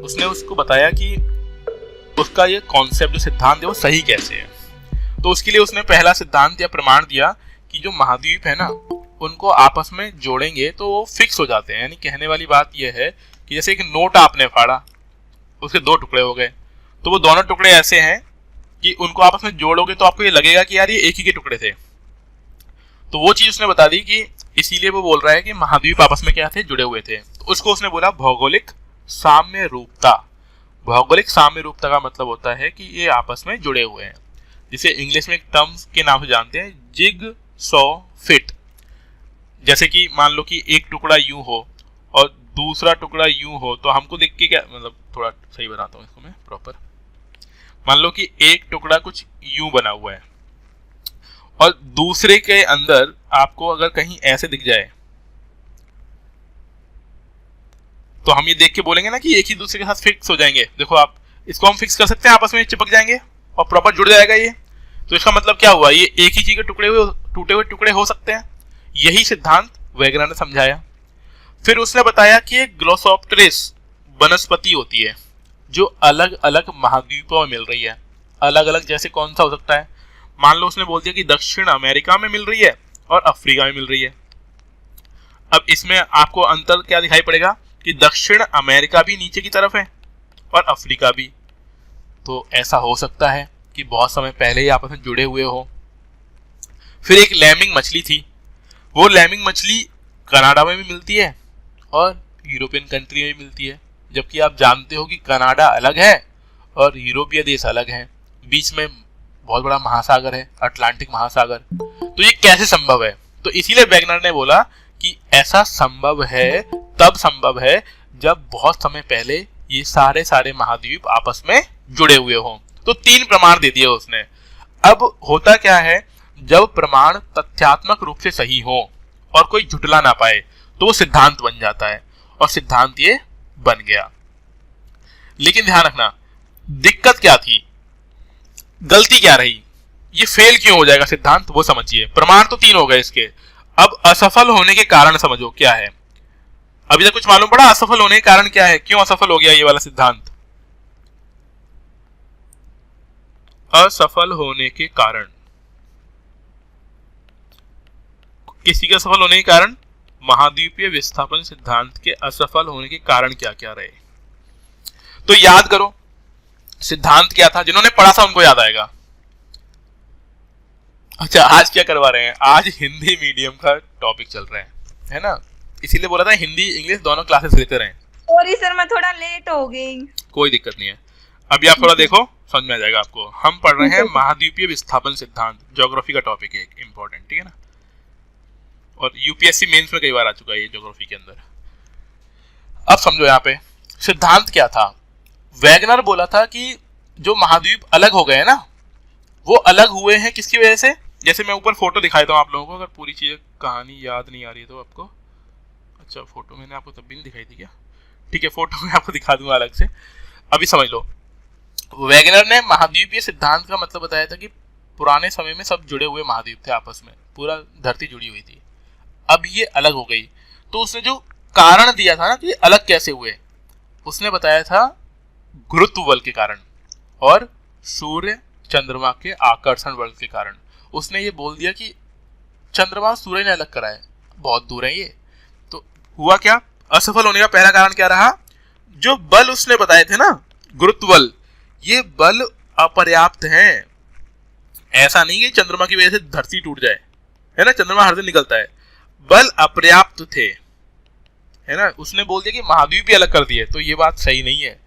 उसने उसको बताया कि उसका ये कॉन्सेप्ट जो सिद्धांत है वो सही कैसे है। तो उसके लिए उसने पहला सिद्धांत या प्रमाण दिया कि जो महाद्वीप है ना उनको आपस में जोड़ेंगे तो वो फिक्स हो जाते हैं। यानी कहने वाली बात यह है कि जैसे एक नोट आपने फाड़ा, उसके दो टुकड़े हो गए, तो वो दोनों टुकड़े ऐसे हैं कि उनको आपस में जोड़ोगे तो आपको ये लगेगा कि यार ये एक ही के टुकड़े थे। तो वो चीज उसने बता दी कि इसीलिए वो बोल रहा है कि महाद्वीप आपस में क्या थे, जुड़े हुए थे। तो उसको उसने बोला भौगोलिक साम्य रूपता। भौगोलिक साम्य रूपता का मतलब होता है कि ये आपस में जुड़े हुए हैं, जिसे इंग्लिश में एक टर्म के नाम से जानते हैं, जिग सॉ फिट। जैसे कि मान लो कि एक टुकड़ा यूं हो और दूसरा टुकड़ा यूं हो, तो हमको देख के क्या मतलब, थोड़ा सही बनाता हूं इसको मैं प्रॉपर। मान लो कि एक टुकड़ा कुछ यूं बना हुआ है और दूसरे के अंदर आपको अगर कहीं ऐसे दिख जाए तो हम ये देख के बोलेंगे ना कि एक ही दूसरे के साथ फिक्स हो जाएंगे। देखो आप इसको हम फिक्स कर सकते हैं, आपस में चिपक जाएंगे और प्रॉपर जुड़ जाएगा ये। तो इसका मतलब क्या हुआ, ये एक ही चीज के टूटे हुए टुकड़े हो सकते हैं। यही सिद्धांत वेगनर ने समझाया। फिर उसने बताया कि ग्लोसोप्टेरिस वनस्पति होती है जो अलग अलग महाद्वीपों में मिल रही है। अलग अलग जैसे कौन सा हो सकता है, मान लो उसने बोल दिया कि दक्षिण अमेरिका में मिल रही है और अफ्रीका में मिल रही है। अब इसमें आपको अंतर क्या दिखाई पड़ेगा कि दक्षिण अमेरिका भी नीचे की तरफ है और अफ्रीका भी। तो ऐसा हो सकता है कि बहुत समय पहले ही आपस में जुड़े हुए हो। फिर एक लैमिंग मछली थी, वो लैमिंग मछली कनाडा में भी मिलती है और यूरोपियन कंट्री में भी मिलती है, जबकि आप जानते हो कि कनाडा अलग है और यूरोपीय देश अलग हैं। बीच में बहुत बड़ा महासागर है, अटलांटिक महासागर। तो ये कैसे संभव है? तो इसीलिए वेगनर ने बोला कि ऐसा संभव है, तब संभव है जब बहुत समय पहले ये सारे महाद्वीप आपस में जुड़े हुए हों। तो 3 प्रमाण दे दिए उसने। अब होता क्या है, जब प्रमाण तथ्यात्मक रूप से सही हो और कोई झुटला ना पाए तो वो सिद्धांत बन जाता है, और सिद्धांत ये बन गया। लेकिन ध्यान रखना, दिक्कत क्या थी, गलती क्या रही, ये फेल क्यों हो जाएगा सिद्धांत, वो समझिए। प्रमाण तो 3 हो गए इसके, अब असफल होने के कारण समझो क्या है। अभी तक कुछ मालूम पड़ा असफल होने के कारण क्या है, क्यों असफल हो गया ये वाला सिद्धांत? असफल होने के कारण, किसी के असफल होने के कारण, महाद्वीपीय विस्थापन सिद्धांत के असफल होने के कारण क्या क्या रहे। तो याद करो सिद्धांत क्या था, जिन्होंने पढ़ा था उनको याद आएगा। अच्छा, आज क्या करवा रहे हैं, आज हिंदी मीडियम का टॉपिक चल रहा है ना, इसीलिए बोला था हिंदी इंग्लिश दोनों क्लासेस लेते रहे। सॉरी सर, मैं थोड़ा लेट हो गई। कोई दिक्कत नहीं है, अभी आप थोड़ा देखो समझ में आ जाएगा आपको। हम पढ़ रहे हैं महाद्वीपीय विस्थापन सिद्धांत, ज्योग्राफी का टॉपिक है, इंपॉर्टेंट, ठीक है ना, और यूपीएससी मेंस में कई बार आ चुका है ये ज्योग्राफी के अंदर। अब समझो यहाँ पे सिद्धांत क्या था। वेगनर बोला था कि जो महाद्वीप अलग हो गए ना, वो अलग हुए हैं किसकी वजह से। जैसे मैं ऊपर फोटो दिखाई दूं आप लोगों को, अगर पूरी चीज कहानी याद नहीं आ रही तो आपको। अच्छा, फोटो मैंने आपको तब भी नहीं दिखाई थी क्या? ठीक है, फोटो मैं आपको दिखा दूंगा अलग से, अभी समझ लो। वेगनर ने महाद्वीपीय सिद्धांत का मतलब बताया था कि पुराने समय में सब जुड़े हुए महाद्वीप थे आपस में, पूरा धरती जुड़ी हुई थी। अब ये अलग हो गई, तो उसने जो कारण दिया था ना कि अलग कैसे हुए, उसने बताया था गुरुत्व बल के कारण और सूर्य चंद्रमा के आकर्षण बल के कारण। उसने ये बोल दिया कि चंद्रमा सूर्य ने अलग करा है, बहुत दूर है ये। तो हुआ क्या, असफल होने का पहला कारण क्या रहा, जो बल उसने बताए थे ना, गुरुत्व बल, ये बल अपर्याप्त हैं। ऐसा नहीं कि चंद्रमा की वजह से धरती टूट जाए, है ना, चंद्रमा हर दिन निकलता है, बल अपर्याप्त थे, है ना। उसने बोल दिया कि महाद्वीप भी अलग कर दिए, तो ये बात सही नहीं है।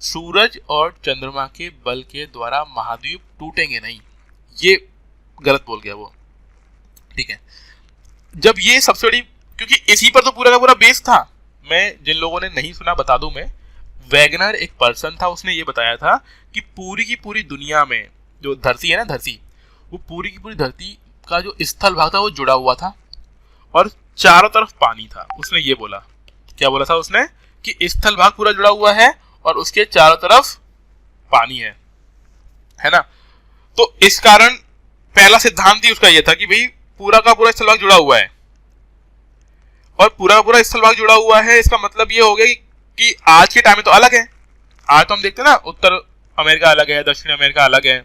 सूरज और चंद्रमा के बल के द्वारा महाद्वीप टूटेंगे नहीं, ये गलत बोल गया वो, ठीक है। जब ये सबसे बड़ी, क्योंकि इसी पर तो पूरा का पूरा बेस था। मैं जिन लोगों ने नहीं सुना बता दूं मैं, वेगनर एक पर्सन था, उसने ये बताया था कि पूरी की पूरी दुनिया में जो धरती है ना, धरती, वो पूरी की पूरी धरती का जो स्थल भाग था वो जुड़ा हुआ था और चारों तरफ पानी था। उसने ये बोला, क्या बोला था उसने, कि स्थल भाग पूरा जुड़ा हुआ है और उसके चारों तरफ पानी है ना। तो इस कारण पहला सिद्धांत ही उसका ये था कि भाई पूरा का पूरा स्थल भाग जुड़ा हुआ है, और पूरा का पूरा स्थल भाग जुड़ा हुआ है, इसका मतलब ये हो गया कि आज के टाइम में तो अलग है, आज तो हम देखते हैं ना, उत्तर अमेरिका अलग है, दक्षिण अमेरिका अलग है,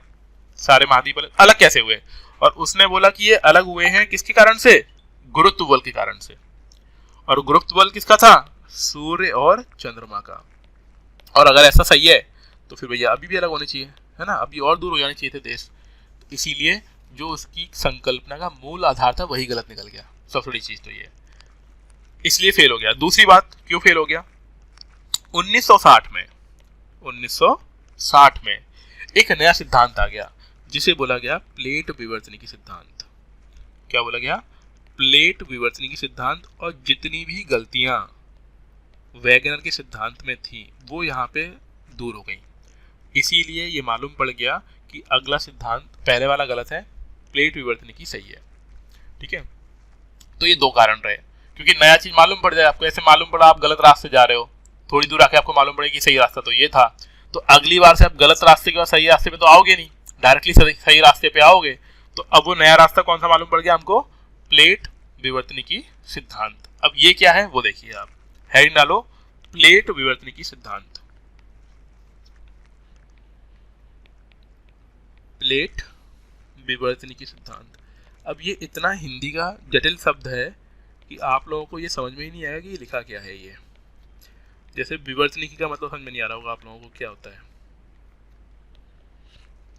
सारे महाद्वीप अलग, अलग कैसे हुए? और उसने बोला कि ये अलग हुए हैं किसके कारण से? गुरुत्व बल के कारण से। और गुरुत्व बल किसका था? सूर्य और चंद्रमा का। और अगर ऐसा सही है तो फिर भैया अभी भी अलग होने चाहिए, है ना, अभी और दूर हो जाने चाहिए थे देश। इसीलिए जो उसकी संकल्पना का मूल आधार था वही गलत निकल गया। सबसे बड़ी चीज तो ये, इसलिए फेल हो गया। दूसरी बात, क्यों फेल हो गया? 1960 में एक नया सिद्धांत आ गया जिसे बोला गया प्लेट विवर्तनिकी सिद्धांत। क्या बोला गया? प्लेट विवर्तनिकी सिद्धांत। और जितनी भी गलतियां वैगनर के सिद्धांत में थी वो यहाँ पे दूर हो गई। इसीलिए ये मालूम पड़ गया कि अगला सिद्धांत पहले वाला गलत है, प्लेट विवर्तनिकी सही है। ठीक है, तो ये दो कारण रहे, क्योंकि नया चीज मालूम पड़ जाए आपको। ऐसे मालूम पड़ा आप गलत रास्ते जा रहे हो, थोड़ी दूर आके आपको मालूम पड़ेगा कि सही रास्ता तो ये था, तो अगली बार से आप गलत रास्ते के बाद सही रास्ते पे तो आओगे नहीं, डायरेक्टली सही रास्ते पे आओगे। तो अब वो नया रास्ता कौन सा मालूम पड़ गया हमको? प्लेट विवर्तनिकी सिद्धांत। अब ये क्या है वो देखिए आप, हेडिंग डालो प्लेट विवर्तनिकी सिद्धांत। प्लेट विवर्तनिकी सिद्धांत। अब ये इतना हिंदी का जटिल शब्द है कि आप लोगों को ये समझ में ही नहीं आएगा कि ये लिखा क्या है। ये जैसे विवर्तनिकी का मतलब समझ में नहीं आ रहा होगा आप लोगों को, क्या होता है?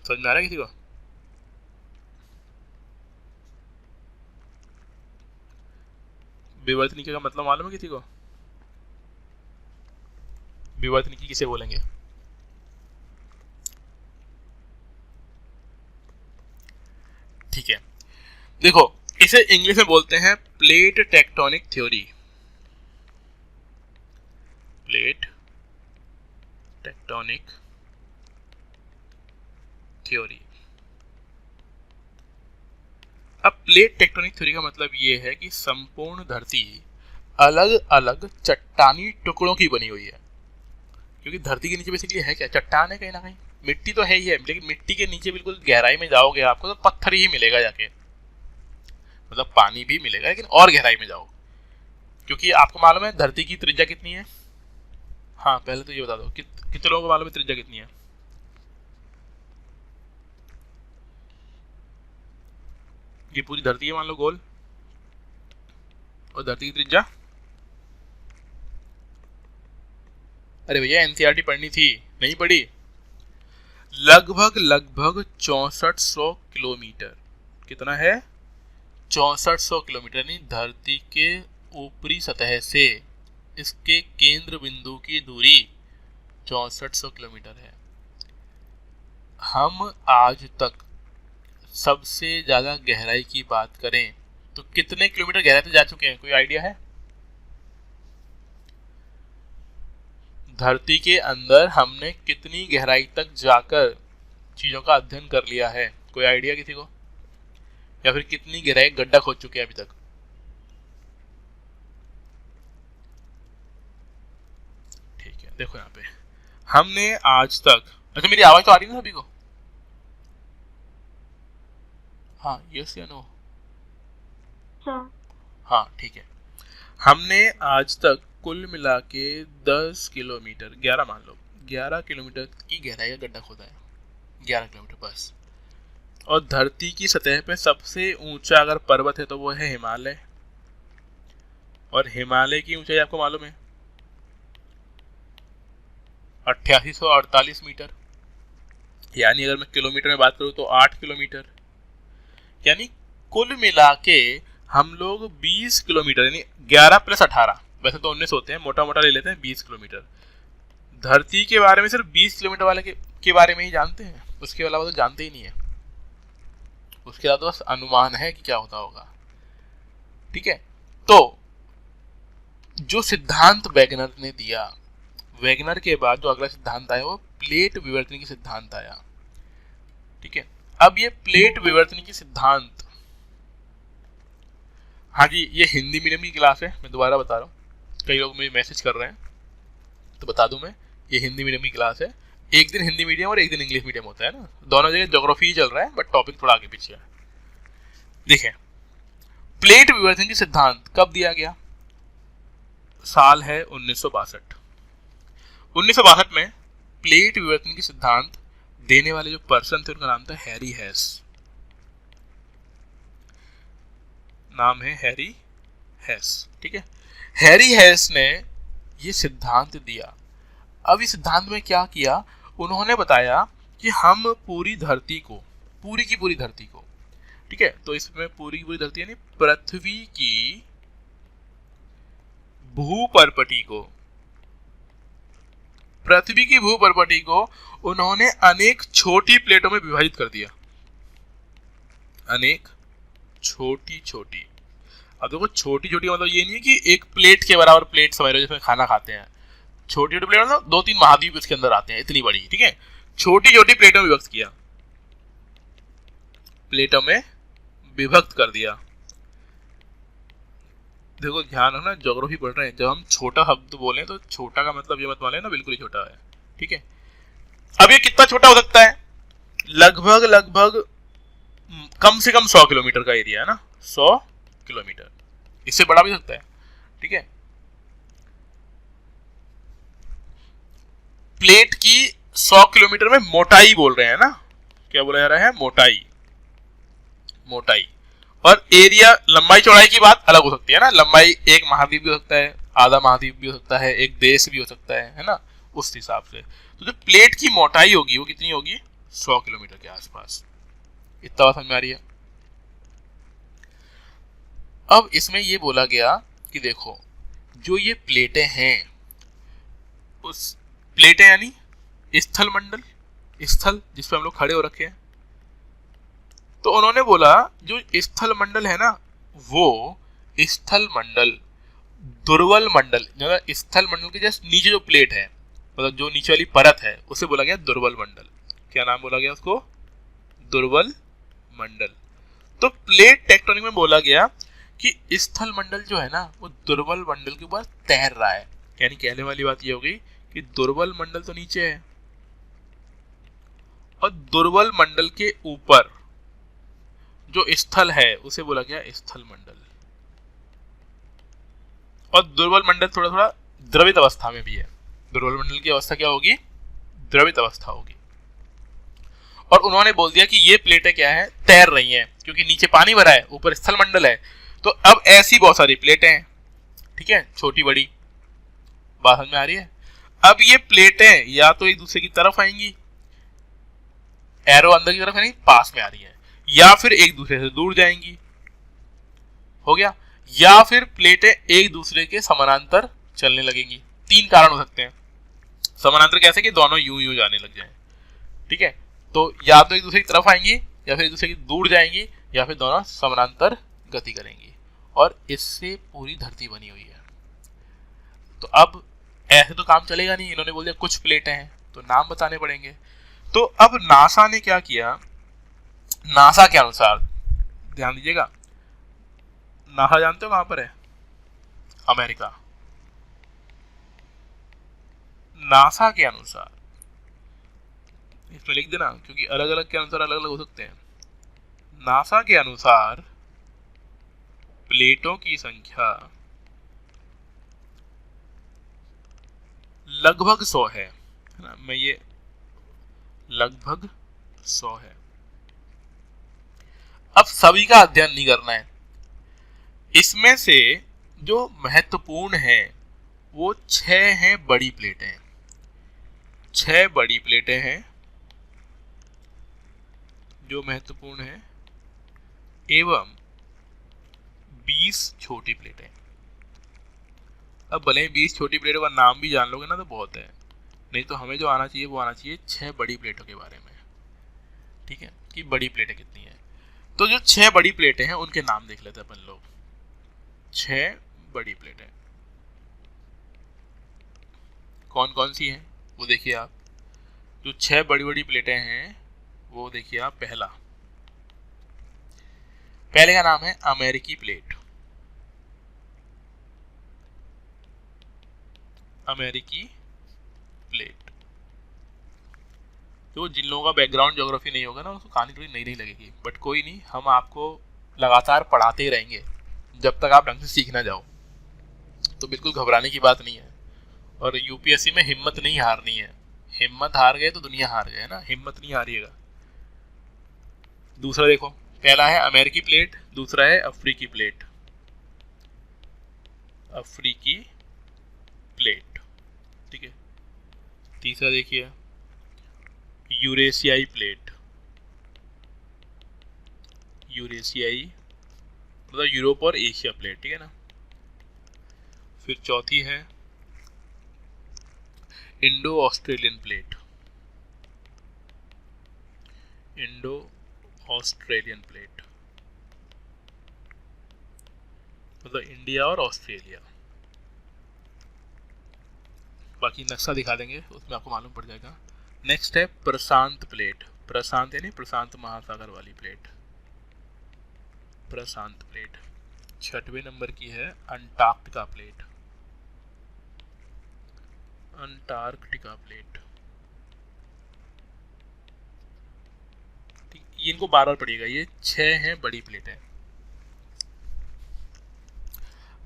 समझ में आ रहा है किसी को? विवर्तनिकी का मतलब मालूम है किसी को? विवर्तनिकी किसे बोलेंगे? ठीक है, देखो इसे इंग्लिश में बोलते हैं plate tectonic theory. Plate tectonic theory. अब प्लेट टेक्टोनिक थ्योरी का मतलब ये है कि संपूर्ण धरती अलग अलग चट्टानी टुकड़ों की बनी हुई है। क्योंकि धरती के नीचे बेसिकली है क्या? चट्टान है कहीं ना कहीं, मिट्टी तो है ही है, लेकिन मिट्टी के नीचे बिल्कुल गहराई में जाओगे आपको तो पत्थर ही मिलेगा जाके, मतलब पानी भी मिलेगा लेकिन और गहराई में जाओ। क्योंकि आपको मालूम है धरती की त्रिज्या कितनी है? हाँ पहले तो ये बता दो कितने लोगों को मालूम है त्रिज्या कितनी है? ये पूरी धरती है मान लो गोल, और धरती की त्रिज्या, अरे भैया एनसीईआरटी पढ़नी थी, नहीं पढ़ी? लगभग 6400 किलोमीटर। कितना है? 6400 किलोमीटर। यानी धरती के ऊपरी सतह से इसके केंद्र बिंदु की दूरी 6400 किलोमीटर है। हम आज तक सबसे ज्यादा गहराई की बात करें तो कितने किलोमीटर गहराई तक जा चुके हैं? कोई आइडिया है? धरती के अंदर हमने कितनी गहराई तक जाकर चीजों का अध्ययन कर लिया है? कोई आइडिया किसी को? या फिर कितनी गहराई गड्ढा खोद चुके हैं अभी तक? ठीक है, देखो यहाँ पे हमने आज तक, अच्छा मेरी आवाज तो आ रही है ना सभी को? हाँ, यस या नो? हाँ ठीक है। हमने आज तक कुल मिला के 10 किलोमीटर, 11 मान लो, 11 किलोमीटर की गहराई का गड्ढा खोदा है, 11 किलोमीटर बस। और धरती की सतह पे सबसे ऊंचा अगर पर्वत है तो वो है हिमालय। और हिमालय की ऊंचाई आपको मालूम है 8848 मीटर। यानी अगर मैं किलोमीटर में बात करूं तो 8 किलोमीटर। यानी कुल मिला के हम लोग 20 किलोमीटर, यानी 11 + 18, वैसे तो 19 होते हैं, मोटा मोटा ले लेते हैं 20 किलोमीटर। धरती के बारे में सिर्फ 20 किलोमीटर वाले के बारे में ही जानते हैं, उसके अलावा तो जानते ही नहीं है। उसके अलावा तो बस अनुमान है कि क्या होता होगा। ठीक है, तो जो सिद्धांत वैगनर ने दिया, वैगनर के बाद जो अगला सिद्धांत आया वो प्लेट विवर्तनिकी सिद्धांत आया। ठीक है, अब ये प्लेट विवर्तनिकी सिद्धांत, हाँ जी ये हिंदी मीडियम की क्लास है, मैं दोबारा बता रहा हूँ, कई लोग मुझे मैसेज कर रहे हैं तो बता दूं मैं, ये हिंदी मीडियम की क्लास है। एक दिन हिंदी मीडियम और एक दिन इंग्लिश मीडियम होता है ना, दोनों जगह ज्योग्राफी ही चल रहा है, बट टॉपिक थोड़ा आगे पीछे है। देखें, प्लेट विवर्तनिकी सिद्धांत कब दिया गया? साल है 1962। 1962 में प्लेट विवर्तन के सिद्धांत देने वाले जो पर्सन थे उनका नाम था हैरी हेस। नाम है हैरी हेस, ठीक है। हैरी हेस ने ये सिद्धांत दिया। अब इस सिद्धांत में क्या किया, उन्होंने बताया कि हम पूरी धरती को, पूरी की पूरी धरती को, ठीक है, तो इसमें पूरी की पूरी धरती यानी पृथ्वी की भूपर्पटी को, पृथ्वी की भूपर्पटी को उन्होंने अनेक छोटी प्लेटों में विभाजित कर दिया। अनेक छोटी छोटी, अब देखो छोटी छोटी मतलब ये नहीं है कि एक प्लेट के बराबर प्लेट समझ रहे हो जिसमें खाना खाते हैं। छोटी छोटी प्लेट मतलब 2-3 महाद्वीप इसके अंदर आते हैं, इतनी बड़ी, ठीक है। छोटी छोटी प्लेटों में विभक्त किया, प्लेटों में विभक्त कर दिया। देखो ध्यान रखना, ज्योग्राफी पढ़ रहे हैं, जब हम छोटा शब्द बोले तो छोटा का मतलब ये मत मान लेना बिल्कुल ही छोटा है, ठीक है। अब ये कितना छोटा हो सकता है, लगभग कम से कम 100 किलोमीटर का एरिया है ना, 100 किलोमीटर, इससे बड़ा भी सकता है, ठीक है। प्लेट की 100 किलोमीटर में मोटाई बोल रहे हैं ना, क्या बोला जा रहा है, मोटाई, मोटाई। और एरिया, लंबाई चौड़ाई की बात अलग हो सकती है ना, लंबाई एक महाद्वीप भी हो सकता है, आधा महाद्वीप भी हो सकता है, एक देश भी हो सकता है ना, उस हिसाब से। तो जो प्लेट की मोटाई होगी वो कितनी होगी, 100 किलोमीटर के आसपास। इतना बात समझ में आ रही है। अब इसमें ये बोला गया कि देखो जो ये प्लेटें हैं, उस प्लेटें यानी स्थल मंडल, स्थल जिस पर हम लोग खड़े हो रखे हैं, तो उन्होंने बोला जो स्थल मंडल है ना, वो स्थल मंडल दुर्बल मंडल, स्थल मंडल के जस्ट नीचे जो प्लेट है, मतलब जो नीचे वाली परत है, उसे बोला गया दुर्बल मंडल। क्या नाम बोला गया उसको, दुर्बल मंडल। तो प्लेट टेक्टोनिक में बोला गया कि स्थल मंडल जो है ना वो दुर्बल मंडल के ऊपर तैर रहा है। यानी कहने वाली बात ये हो गई कि दुर्बल मंडल तो नीचे है और दुर्बल मंडल के ऊपर जो स्थल है उसे बोला गया स्थल मंडल। और दुर्बल मंडल थोड़ा थोड़ा द्रवित अवस्था में भी है। दुर्बल मंडल की अवस्था क्या होगी, द्रवित अवस्था होगी। और उन्होंने बोल दिया कि ये प्लेटें क्या है, तैर रही हैं, क्योंकि नीचे पानी भरा है, ऊपर स्थल मंडल है। तो अब ऐसी बहुत सारी प्लेटें हैं, ठीक है, छोटी बड़ी, बात समझ में आ रही है। अब ये प्लेटें या तो एक दूसरे की तरफ आएंगी, एरो अंदर की तरफ यानी पास में आ रही है, या फिर एक दूसरे से दूर जाएंगी, हो गया, या फिर प्लेटें एक दूसरे के समानांतर चलने लगेंगी। 3 कारण हो सकते हैं। समानांतर कैसे कि दोनों यूं जाने लग जाएं, ठीक है। तो या तो एक दूसरे की तरफ आएंगी, या फिर एक दूसरे की दूर जाएंगी, या फिर दोनों समानांतर गति करेंगी। और इससे पूरी धरती बनी हुई है। तो अब ऐसे तो काम चलेगा नहीं, इन्होंने बोल दिया कुछ प्लेटें हैं तो नाम बताने पड़ेंगे। तो अब नासा ने क्या किया, नासा के अनुसार, ध्यान दीजिएगा, नासा जानते हो कहां पर है, अमेरिका। नासा के अनुसार, इसमें लिख देना क्योंकि अलग अलग के अनुसार अलग अलग हो सकते हैं। नासा के अनुसार प्लेटों की संख्या लगभग 100 है ना, मैं ये लगभग 100 है। अब सभी का अध्ययन नहीं करना है, इसमें से जो महत्वपूर्ण है वो 6 हैं बड़ी प्लेटें, 6 बड़ी प्लेटें हैं जो महत्वपूर्ण है, एवं 20 छोटी प्लेटें। अब भले ही 20 छोटी प्लेटों का नाम भी जान लोगे ना तो बहुत है, नहीं तो हमें जो आना चाहिए वो आना चाहिए 6 बड़ी प्लेटों के बारे में, ठीक है, कि बड़ी प्लेटें कितनी हैं। तो जो 6 बड़ी प्लेटें हैं उनके नाम देख लेते हैं अपन लोग। 6 बड़ी प्लेटें कौन कौन सी हैं वो देखिए आप। जो 6 बड़ी बड़ी प्लेटें हैं वो देखिए आप। पहले का नाम है अमेरिकी प्लेट, अमेरिकी प्लेट। तो जिन लोगों का बैकग्राउंड ज्योग्राफी नहीं होगा ना उसको कहानी थोड़ी नई लगेगी, बट कोई नहीं, हम आपको लगातार पढ़ाते ही रहेंगे जब तक आप ढंग से सीख ना जाओ। तो बिल्कुल घबराने की बात नहीं है। और यूपीएससी में हिम्मत नहीं हारनी है, हिम्मत हार गए तो दुनिया हार गए, है ना, हिम्मत नहीं हारिएगा। दूसरा देखो, पहला है अमेरिकी प्लेट, दूसरा है अफ्रीकी प्लेट, अफ्रीकी प्लेट, ठीक है। तीसरा देखिए यूरेशियाई प्लेट, यूरेशियाई मतलब यूरोप और एशिया प्लेट, ठीक है ना। फिर चौथी है Indo Australian plate, Indo Australian plate मतलब इंडिया और ऑस्ट्रेलिया। बाकी नक्शा दिखा देंगे, उसमें आपको मालूम पड़ जाएगा। नेक्स्ट है प्रशांत प्लेट, प्रशांत यानी प्रशांत महासागर वाली प्लेट, प्रशांत प्लेट। छठवें नंबर की है अंटार्कटिका प्लेट, अंटार्कटिका प्लेट। ये इनको बार बार पढ़िएगा, ये 6 हैं बड़ी प्लेटें।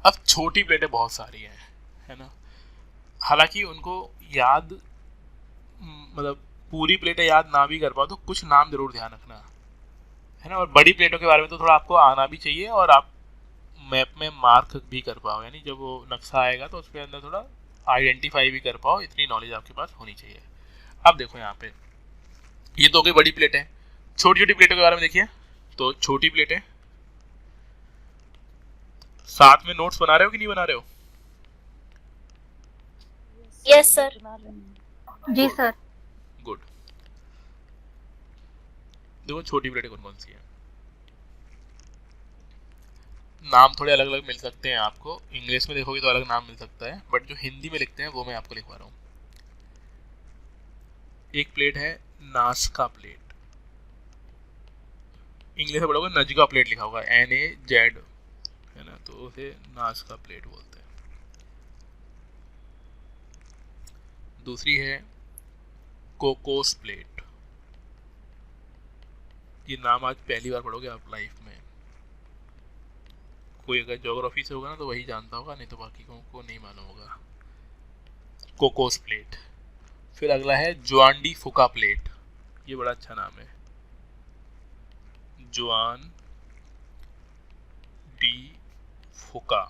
अब छोटी प्लेटें बहुत सारी हैं, है ना। हालांकि उनको याद मतलब पूरी प्लेटें याद ना भी कर पाओ तो कुछ नाम जरूर ध्यान रखना, है ना। और बड़ी प्लेटों के बारे में तो थोड़ा आपको आना भी चाहिए और आप मैप में मार्क भी कर पाओ, यानी जब वो नक्शा आएगा तो उसके अंदर थोड़ा आइडेंटिफाई भी कर पाओ, इतनी नॉलेज आपके पास होनी चाहिए। अब देखो यहाँ पे ये तो हो गई बड़ी प्लेटें। छोटी छोटी प्लेटों के बारे में देखिए, तो छोटी प्लेटें, साथ में नोट्स बना रहे हो कि नहीं बना रहे हो? Yes sir. जी सर। गुड। देखो छोटी प्लेटें कौन कौन सी है, नाम थोड़े अलग अलग मिल सकते हैं आपको, इंग्लिश में देखोगे तो अलग नाम मिल सकता है, बट जो हिंदी में लिखते हैं वो मैं आपको लिखवा रहा हूँ। एक प्लेट है नास्का प्लेट, इंग्लिश में पढ़ोगे नजका प्लेट लिखा होगा, NAZ, है ना, तो उसे नास्का प्लेट बोलते हैं। दूसरी है कोकोस प्लेट, ये नाम आज पहली बार पढ़ोगे आप लाइफ में, कोई अगर ज्योग्राफी से होगा ना तो वही जानता होगा, नहीं तो बाकी को नहीं मालूम होगा। Cocos plate. फिर अगला है जुआन डी फुका प्लेट, ये बड़ा अच्छा नाम है, जुआन डी फुका।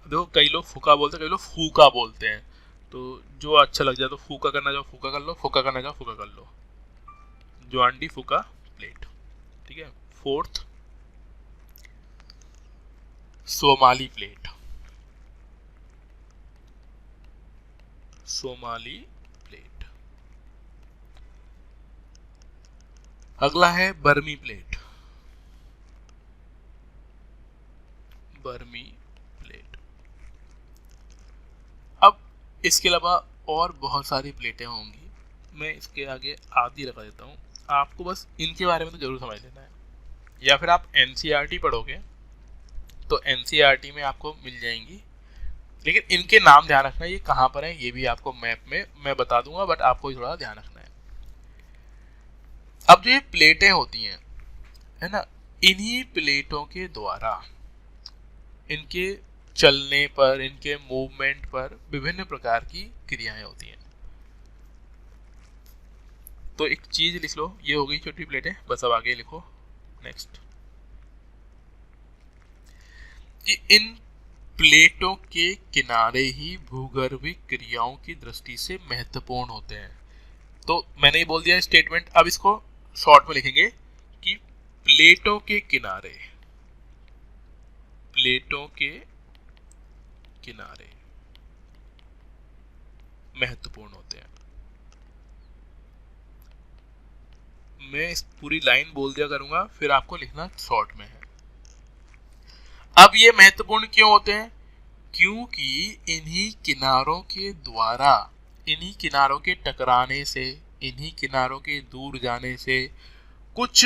देखो कई लोग फुका बोलते हैं, कई लोग फूका बोलते हैं, तो जो अच्छा लग जाए तो फूका करना जाओ फूका कर लो, फुका करना जाओ फुका कर लो। जुआन डी फुका प्लेट, ठीक है। Fourth Somali plate, Somali plate. अगला है बर्मी प्लेट, बर्मी प्लेट। अब इसके अलावा और बहुत सारी प्लेटें होंगी, मैं इसके आगे आदि लगा देता हूँ, आपको बस इनके बारे में तो जरूर समझ लेना है, या फिर आप NCERT पढ़ोगे तो NCERT में आपको मिल जाएंगी, लेकिन इनके नाम ध्यान रखना, ये कहाँ पर है ये भी आपको मैप में मैं बता दूंगा, बट आपको थोड़ा ध्यान रखना है। अब जो ये प्लेटें होती हैं, है ना, इन्हीं प्लेटों के द्वारा इनके चलने पर, इनके मूवमेंट पर विभिन्न प्रकार की क्रियाएं होती हैं। तो एक चीज लिख लो, ये हो गई छोटी प्लेटें, बस अब आगे लिखो नेक्स्ट, कि इन प्लेटों के किनारे ही भूगर्भिक क्रियाओं की दृष्टि से महत्वपूर्ण होते हैं। तो मैंने ये बोल दिया स्टेटमेंट, अब इसको शॉर्ट में लिखेंगे कि प्लेटों के किनारे, प्लेटों के किनारे महत्वपूर्ण होते हैं। मैं इस पूरी लाइन बोल दिया करूंगा, फिर आपको लिखना शॉर्ट में है। अब ये महत्वपूर्ण क्यों होते हैं? क्योंकि इन्हीं किनारों के द्वारा, इन्हीं किनारों के टकराने से, इन्हीं किनारों के दूर जाने से कुछ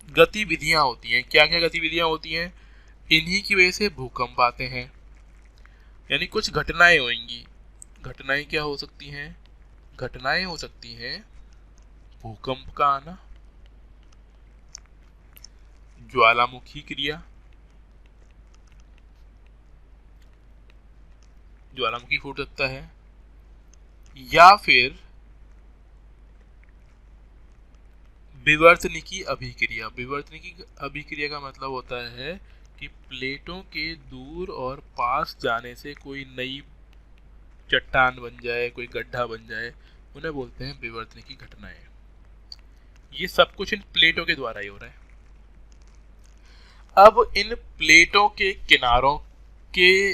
गतिविधियां होती हैं। क्या क्या गतिविधियां होती हैं? इन्हीं की वजह से भूकंप आते हैं, यानी कुछ घटनाएं होंगी। घटनाएं क्या हो सकती हैं? घटनाएं हो सकती हैं भूकंप का आना, ज्वालामुखी क्रिया, ज्वालामुखी फूट सकता है, या फिर विवर्तनिकी अभिक्रिया। विवर्तनिकी अभिक्रिया का मतलब होता है कि प्लेटों के दूर और पास जाने से कोई नई चट्टान बन जाए, कोई गड्ढा बन जाए, उन्हें बोलते हैं विवर्तनिकी घटनाएं। ये सब कुछ इन प्लेटों के द्वारा ही हो रहा है। अब इन प्लेटों के किनारों के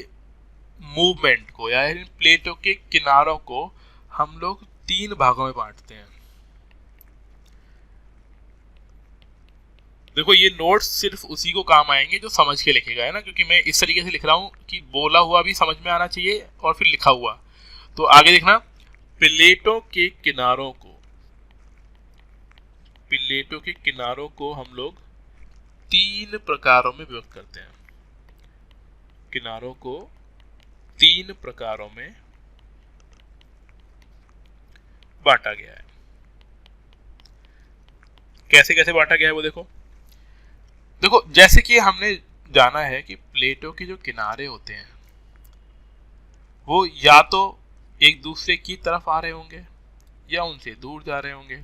मूवमेंट को या इन प्लेटों के किनारों को हम लोग 3 भागों में बांटते हैं। देखो ये नोट्स सिर्फ उसी को काम आएंगे जो समझ के लिखेगा, है ना, क्योंकि मैं इस तरीके से लिख रहा हूँ कि बोला हुआ भी समझ में आना चाहिए और फिर लिखा हुआ। तो आगे देखना, प्लेटों के किनारों को हम लोग 3 प्रकारों में विभक्त करते हैं। किनारों को 3 प्रकारों में बांटा गया है। कैसे कैसे बांटा गया है वो देखो। जैसे कि हमने जाना है कि प्लेटों के जो किनारे होते हैं वो या तो एक दूसरे की तरफ आ रहे होंगे या उनसे दूर जा रहे होंगे।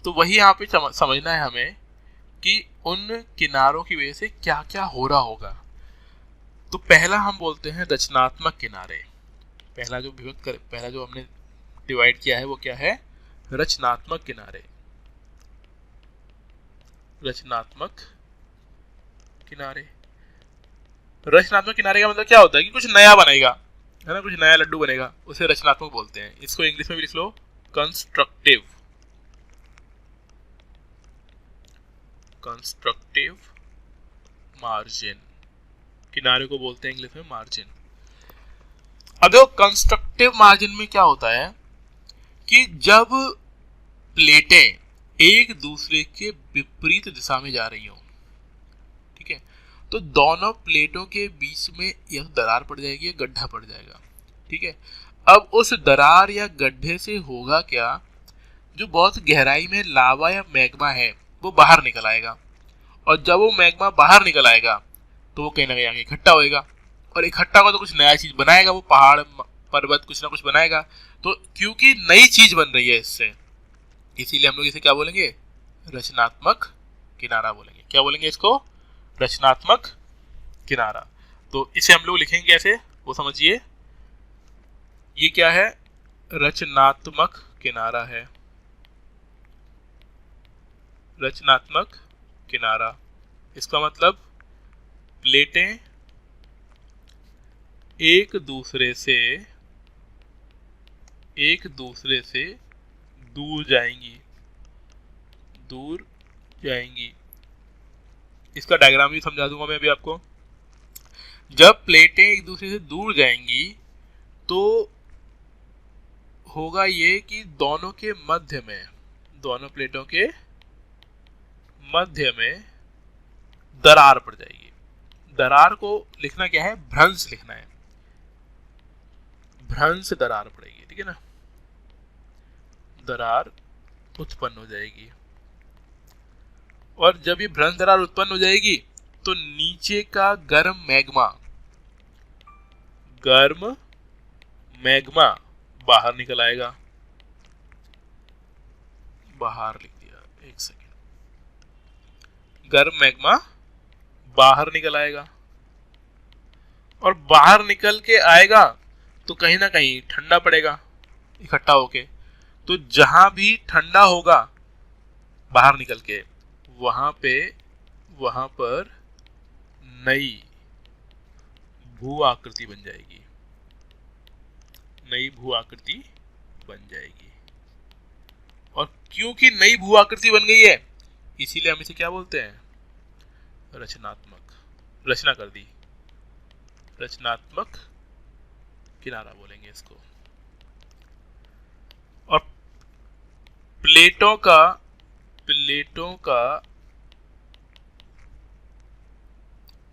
तो वही यहाँ पे समझना है हमें कि उन किनारों की वजह से क्या क्या हो रहा होगा। तो पहला हम बोलते हैं रचनात्मक किनारे। पहला जो हमने डिवाइड किया है वो क्या है? रचनात्मक किनारे। रचनात्मक किनारे का मतलब क्या होता है कि कुछ नया बनेगा, है ना, कुछ नया लड्डू बनेगा, उसे रचनात्मक बोलते हैं। इसको इंग्लिश में भी लिख लो, कंस्ट्रक्टिव मार्जिन। किनारे को बोलते हैं इंग्लिश में मार्जिन। अब देखो कंस्ट्रक्टिव मार्जिन में क्या होता है कि जब प्लेटें एक दूसरे के विपरीत दिशा में जा रही हो, ठीक है, तो दोनों प्लेटों के बीच में यह दरार पड़ जाएगी या गड्ढा पड़ जाएगा, ठीक है। अब उस दरार या गड्ढे से होगा क्या, जो बहुत गहराई में लावा या मैग्मा है वो बाहर निकल आएगा, और जब वो मैग्मा बाहर निकल आएगा तो वो कहीं ना कहीं आगे इकट्ठा होएगा, और इकट्ठा होगा तो कुछ नया चीज बनाएगा, वो पहाड़ पर्वत कुछ ना कुछ बनाएगा। तो क्योंकि नई चीज बन रही है इससे, इसीलिए हम लोग इसे क्या बोलेंगे? रचनात्मक किनारा बोलेंगे। क्या बोलेंगे इसको? रचनात्मक किनारा। तो इसे हम लोग लिखेंगे कैसे वो समझिए। ये क्या है? रचनात्मक किनारा है। रचनात्मक किनारा, इसका मतलब प्लेटें एक दूसरे से दूर जाएंगी। इसका डायग्राम भी समझा दूंगा मैं अभी आपको। जब प्लेटें एक दूसरे से दूर जाएंगी तो होगा ये कि दोनों प्लेटों के मध्य में दरार पड़ जाएगी। दरार को लिखना क्या है? भ्रंश लिखना है। भ्रंश दरार पड़ेगी, ठीक है ना। दरार उत्पन्न हो जाएगी, और जब ये भ्रंश दरार उत्पन्न हो जाएगी तो नीचे का गर्म मैग्मा बाहर निकल आएगा। बाहर लिख दिया, एक सेकेंड। गर्म मैग्मा बाहर निकल आएगा, और बाहर निकल के आएगा तो कहीं ना कहीं ठंडा पड़ेगा इकट्ठा होके। तो जहां भी ठंडा होगा बाहर निकल के, वहां पर नई भू आकृति बन जाएगी। और क्योंकि नई भू आकृति बन गई है, इसीलिए हम इसे क्या बोलते हैं? रचना कर दी, रचनात्मक किनारा बोलेंगे इसको। और प्लेटों का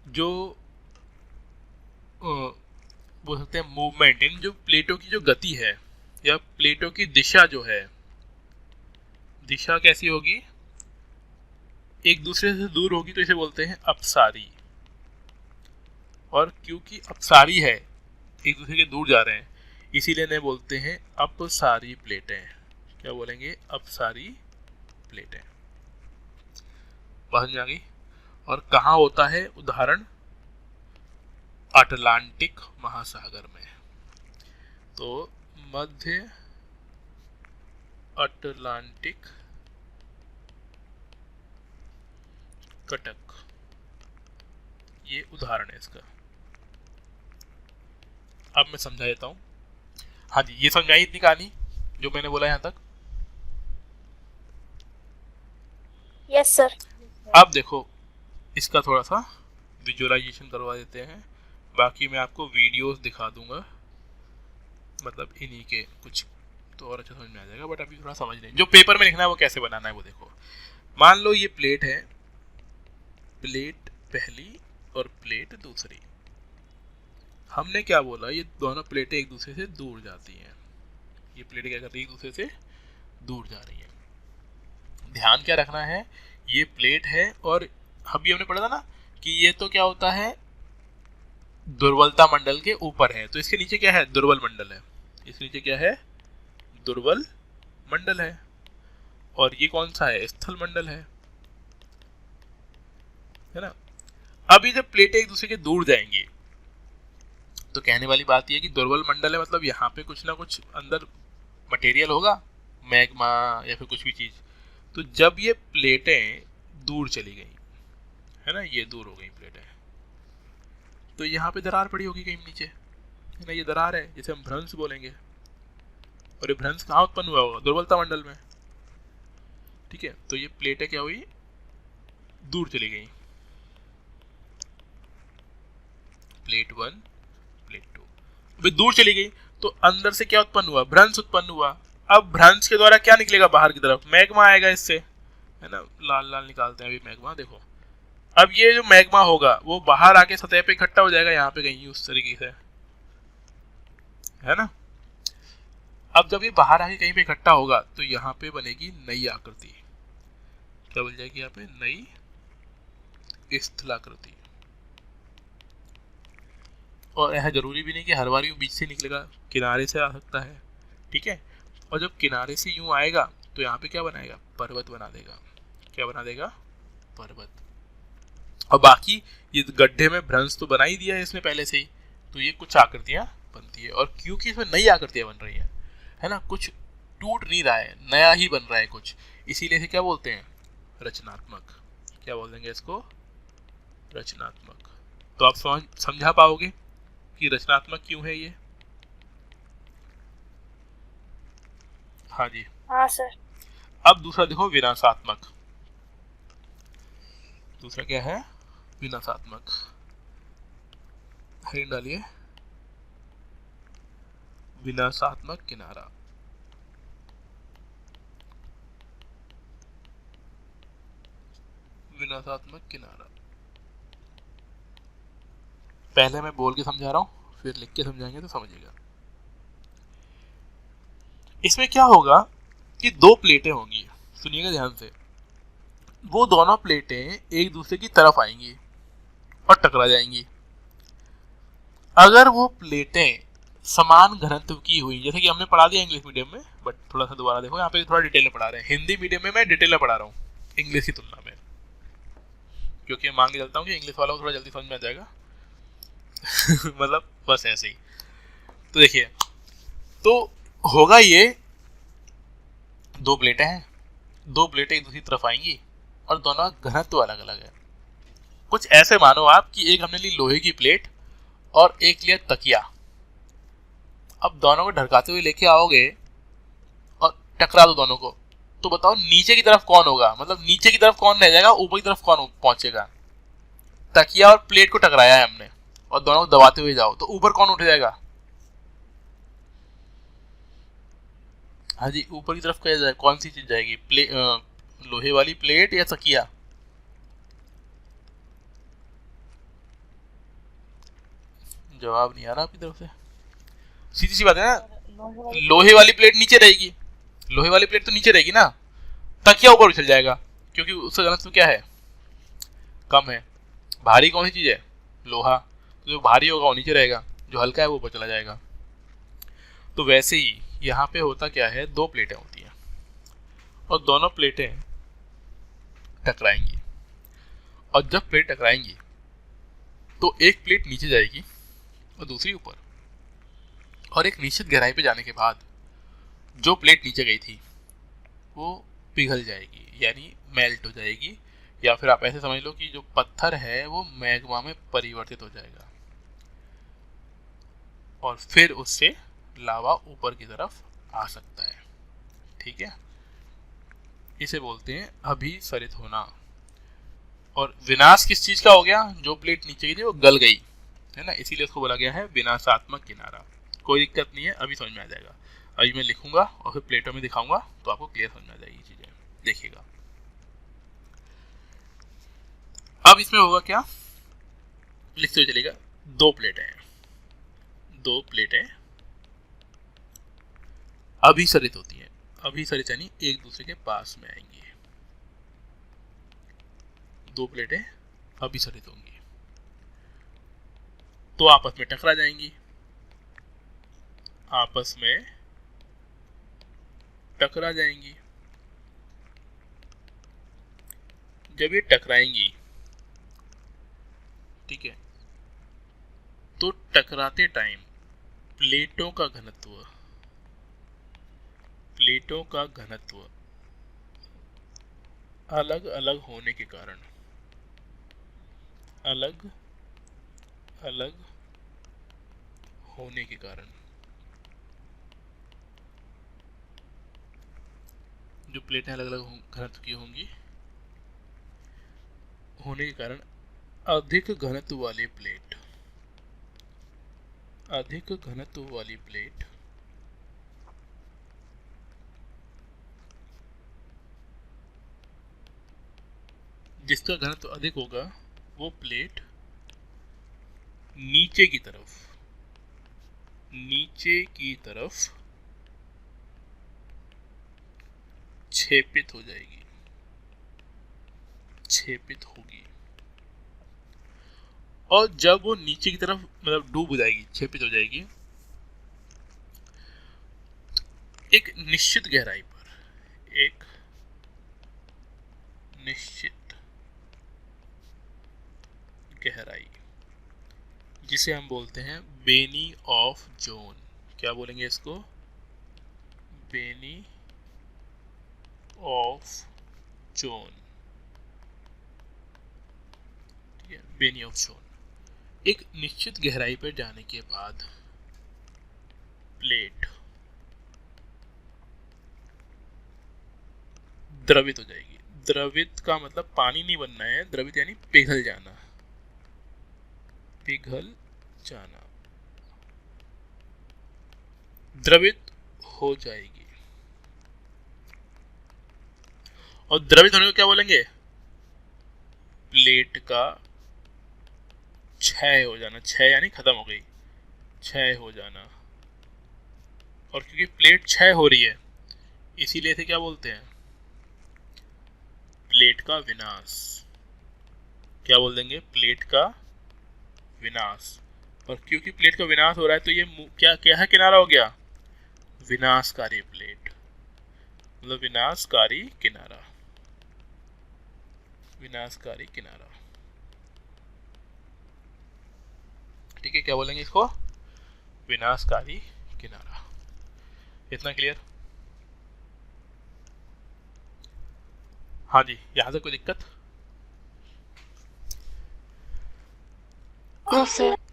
जो बोल सकते हैं मूवमेंट, इन जो प्लेटों की जो गति है या प्लेटों की दिशा जो है, दिशा कैसी होगी? एक दूसरे से दूर होगी तो इसे बोलते हैं अपसारी। और क्योंकि अपसारी है, एक दूसरे के दूर जा रहे हैं, इसीलिए इन्हें बोलते हैं अपसारी प्लेटें। क्या बोलेंगे? अपसारी प्लेटें। समझ में आ गई? और कहाँ होता है? उदाहरण अटलांटिक महासागर में। तो मध्य अटलांटिक कटक, ये उदाहरण है इसका। अब मैं समझा देता हूं। हाँ जी, ये समझाई इतनी कहानी जो मैंने बोला यहां तक? Yes sir. अब देखो, इसका थोड़ा सा विजुअलाइजेशन करवा देते हैं, बाकी मैं आपको वीडियोस दिखा दूंगा, मतलब इन्हीं के कुछ, तो और अच्छा समझ में आ जाएगा। बट अभी थोड़ा समझ लें, जो पेपर में लिखना है वो कैसे बनाना है वो देखो। मान लो ये प्लेट है, प्लेट पहली और प्लेट दूसरी। हमने क्या बोला? ये दोनों प्लेटें एक दूसरे से दूर जाती हैं। ये प्लेटें क्या कर रही है? एक दूसरे से दूर जा रही है। ध्यान क्या रखना है? ये प्लेट है और अभी हमने पढ़ा था ना कि ये तो क्या होता है? दुर्बलता मंडल के ऊपर है। तो इसके नीचे क्या है? दुर्बल मंडल है। इसके नीचे क्या है? दुर्बल मंडल है। और ये कौन सा है? स्थल मंडल है ना? अभी जब प्लेटें एक दूसरे के दूर जाएंगी तो कहने वाली बात यह है कि दुर्बल मंडल है, मतलब यहाँ पे कुछ ना कुछ अंदर मटेरियल होगा, मैग्मा या फिर कुछ भी चीज। तो जब ये प्लेटें दूर चली गई है ना, ये दूर हो गई प्लेटें, तो यहाँ पे दरार पड़ी होगी कहीं नीचे, है ना? ये दरार है, जिसे हम भ्रंश बोलेंगे। और ये भ्रंश कहाँ उत्पन्न हुआ होगा? दुर्बलता मंडल में। ठीक है, तो ये प्लेटें क्या हुई? दूर चली गई। प्लेट 1, प्लेट 2 अभी दूर चली गई, तो अंदर से क्या उत्पन्न हुआ? भ्रंश उत्पन्न हुआ। अब भ्रंश के द्वारा क्या निकलेगा बाहर की तरफ? मैग्मा आएगा इससे, है ना? लाल लाल निकालते हैं अभी मैग्मा, देखो। अब ये जो मैग्मा होगा वो बाहर आके सतह पे इकट्ठा हो जाएगा, यहाँ पे कहीं उस तरीके से, है ना? अब जब ये बाहर आके कहीं पे इकट्ठा होगा तो यहाँ पे बनेगी नई आकृति। क्या बन जाएगी यहाँ पे? नई स्थलाकृति। और यह जरूरी भी नहीं कि हर बार यूं बीच से निकलेगा, किनारे से आ सकता है। ठीक है, और जब किनारे से यूं आएगा तो यहाँ पे क्या बनाएगा? पर्वत बना देगा। क्या बना देगा? पर्वत। और बाकी ये गड्ढे में भ्रंश तो बना ही दिया है इसने पहले से ही, तो ये कुछ आकृतियां बनती है। और क्योंकि इसमें नई आकृतियां बन रही है ना, कुछ टूट नहीं रहा है, नया ही बन रहा है कुछ, इसीलिए इसे क्या बोलते हैं? रचनात्मक। क्या बोल देंगे इसको? रचनात्मक। तो आप समझा पाओगे कि रचनात्मक क्यों है ये? हाँ जी। हाँ सर। अब दूसरा देखो, विनाशात्मक। दूसरा क्या है? विनाशात्मक। हेडिंग डालिए, विनाशात्मक किनारा। विनाशात्मक किनारा। पहले मैं बोल के समझा रहा हूं, फिर लिख के समझाएंगे तो समझिएगा। इसमें क्या होगा कि दो प्लेटें होंगी, सुनिएगा ध्यान से। वो दोनों प्लेटें एक दूसरे की तरफ आएंगी और टकरा जाएंगी। अगर वो प्लेटें समान घनत्व की हुई, जैसे कि हमने पढ़ा दिया इंग्लिश मीडियम में, बट थोड़ा सा दोबारा देखो, यहाँ पे थोड़ा डिटेल में पढ़ा रहे हैं। हिंदी मीडियम में मैं डिटेल में पढ़ा रहा हूँ इंग्लिश की तुलना में, क्योंकि मैं मान के चलता हूँ कि इंग्लिश वालों को थोड़ा जल्दी समझ में आ जाएगा। मतलब बस ऐसे ही। तो देखिए, तो होगा ये, दो प्लेटें हैं, दो प्लेटें एक दूसरी तरफ आएंगी और दोनों घनत्व अलग अलग है। कुछ ऐसे मानो आप कि एक हमने ली लोहे की प्लेट और एक लिया तकिया। अब दोनों को ढरकाते हुए लेके आओगे और टकरा दो दोनों को, तो बताओ नीचे की तरफ कौन होगा? मतलब नीचे की तरफ कौन रह जाएगा, ऊपर की तरफ कौन पहुंचेगा? तकिया और प्लेट को टकराया है हमने और दोनों को दबाते हुए जाओ, तो ऊपर कौन उठ जाएगा? हाँ जी, ऊपर की तरफ क्या कौन सी चीज जाएगी? लोहे वाली प्लेट या तकिया? जवाब नहीं आ रहा आपकी तरफ से। सीधी सी बात है ना, लोहे वाली प्लेट नीचे रहेगी, लोहे वाली प्लेट तो नीचे रहेगी ना, तकिया ऊपर उछल जाएगा, क्योंकि उसका घनत्व क्या है? कम है। भारी कौन सी चीज है? लोहा। तो जो भारी होगा वो नीचे रहेगा, जो हल्का है वो ऊपर चला जाएगा। तो वैसे ही यहाँ पे होता क्या है, दो प्लेटें होती हैं और दोनों प्लेटें टकराएंगी, और जब प्लेट टकराएंगी तो एक प्लेट नीचे जाएगी और दूसरी ऊपर, और एक निश्चित गहराई पे जाने के बाद जो प्लेट नीचे गई थी वो पिघल जाएगी, यानी मेल्ट हो जाएगी, या फिर आप ऐसे समझ लो कि जो पत्थर है वो मैग्मा में परिवर्तित हो जाएगा और फिर उससे लावा ऊपर की तरफ आ सकता है। ठीक है, इसे बोलते हैं अभिसरित होना। और विनाश किस चीज का हो गया, जो प्लेट नीचे गई थी वो गल गई है ना, इसीलिए उसको बोला गया है विनाशात्मक किनारा। कोई दिक्कत नहीं है, अभी समझ में आ जाएगा। अभी मैं लिखूंगा और फिर प्लेटों में दिखाऊंगा तो आपको क्लियर समझ में आ जाएगी चीजें, देखिएगा। अब इसमें होगा क्या, लिखते हुए चलेगा, दो प्लेटें अभिसरित होती हैं। अभिसरित यानी एक दूसरे के पास में आएंगी, दो प्लेटें अभिसरित होंगी तो आपस में टकरा जाएंगी, आपस में टकरा जाएंगी। जब ये टकराएंगी, ठीक है, तो टकराते टाइम प्लेटों का घनत्व अलग अलग होने के कारण जो प्लेटें अलग अलग घनत्व की होंगी होने के कारण अधिक घनत्व वाली प्लेट जिसका घनत्व अधिक होगा वो प्लेट नीचे की तरफ छेपित होगी, और जब वो नीचे की तरफ मतलब डूब जाएगी, छेपित हो जाएगी, एक निश्चित गहराई जिसे हम बोलते हैं बेनी ऑफ जोन। क्या बोलेंगे इसको, बेनी ऑफ जोन। ठीक है, बेनी ऑफ जोन। एक निश्चित गहराई पर जाने के बाद प्लेट द्रवित हो जाएगी। द्रवित का मतलब पानी नहीं बनना है, द्रवित यानी पिघल जाना, द्रवित हो जाएगी। और द्रवित होने को क्या बोलेंगे, प्लेट का क्षय हो जाना। क्षय यानी खत्म हो गई, क्षय हो जाना। और क्योंकि प्लेट क्षय हो रही है इसीलिए इसे क्या बोलते हैं, प्लेट का विनाश। क्या बोल देंगे, प्लेट का विनाश। और क्योंकि प्लेट का विनाश हो रहा है तो ये क्या क्या है, किनारा हो गया, विनाशकारी प्लेट, मतलब विनाशकारी किनारा। ठीक है, क्या बोलेंगे इसको, विनाशकारी किनारा। इतना क्लियर? हाँ जी, यहां से कोई दिक्कत?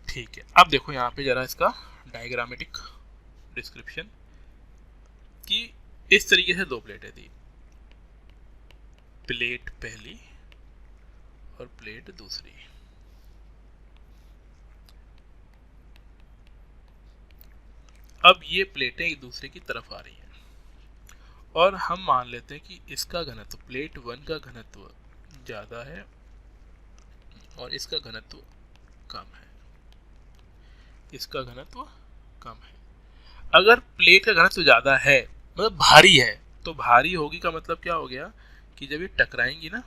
ठीक है, अब देखो यहाँ पे जरा इसका डायग्रामेटिक डिस्क्रिप्शन कि इस तरीके से दो प्लेटें थी, प्लेट पहली और प्लेट दूसरी। अब ये प्लेटें एक दूसरे की तरफ आ रही हैं और हम मान लेते हैं कि इसका घनत्व, प्लेट 1 का घनत्व ज़्यादा है और इसका घनत्व कम है, इसका घनत्व कम है। अगर प्लेट का घनत्व ज़्यादा है मतलब भारी है, तो भारी होगी का मतलब क्या हो गया कि जब ये टकराएंगी ना,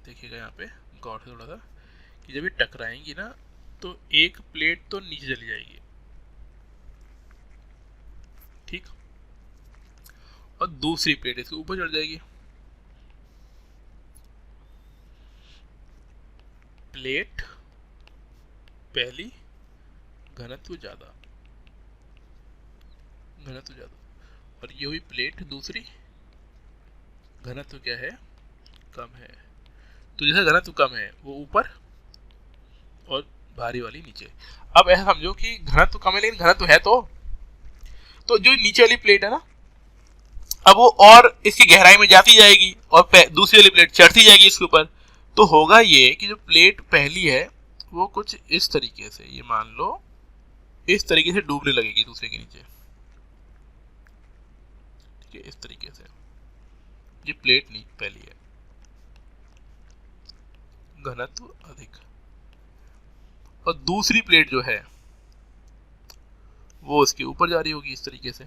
देखिएगा यहाँ पे गौर से थोड़ा सा, कि जब ये टकराएंगी ना तो एक प्लेट तो नीचे चली जाएगी ठीक। और दूसरी प्लेट इसके ऊपर चढ़ जाएगी। प्लेट पहली घनत्व ज्यादा, घनत्व ज्यादा, और ये हुई प्लेट दूसरी, घनत्व क्या है, कम है। तो जैसा घनत्व कम है वो ऊपर और भारी वाली नीचे। अब ऐसा समझो कि घनत्व कम है लेकिन घनत्व है तो जो नीचे वाली प्लेट है ना, अब वो और इसकी गहराई में जाती जाएगी और दूसरी वाली प्लेट चढ़ती जाएगी इसके ऊपर। तो होगा ये कि जो प्लेट पहली है वो कुछ इस तरीके से, ये मान लो इस तरीके से डूबने लगेगी दूसरे के नीचे, ठीक है, इस तरीके से। ये प्लेट नहीं पहली है, घनत्व अधिक, और दूसरी प्लेट जो है वो उसके ऊपर जा रही होगी इस तरीके से।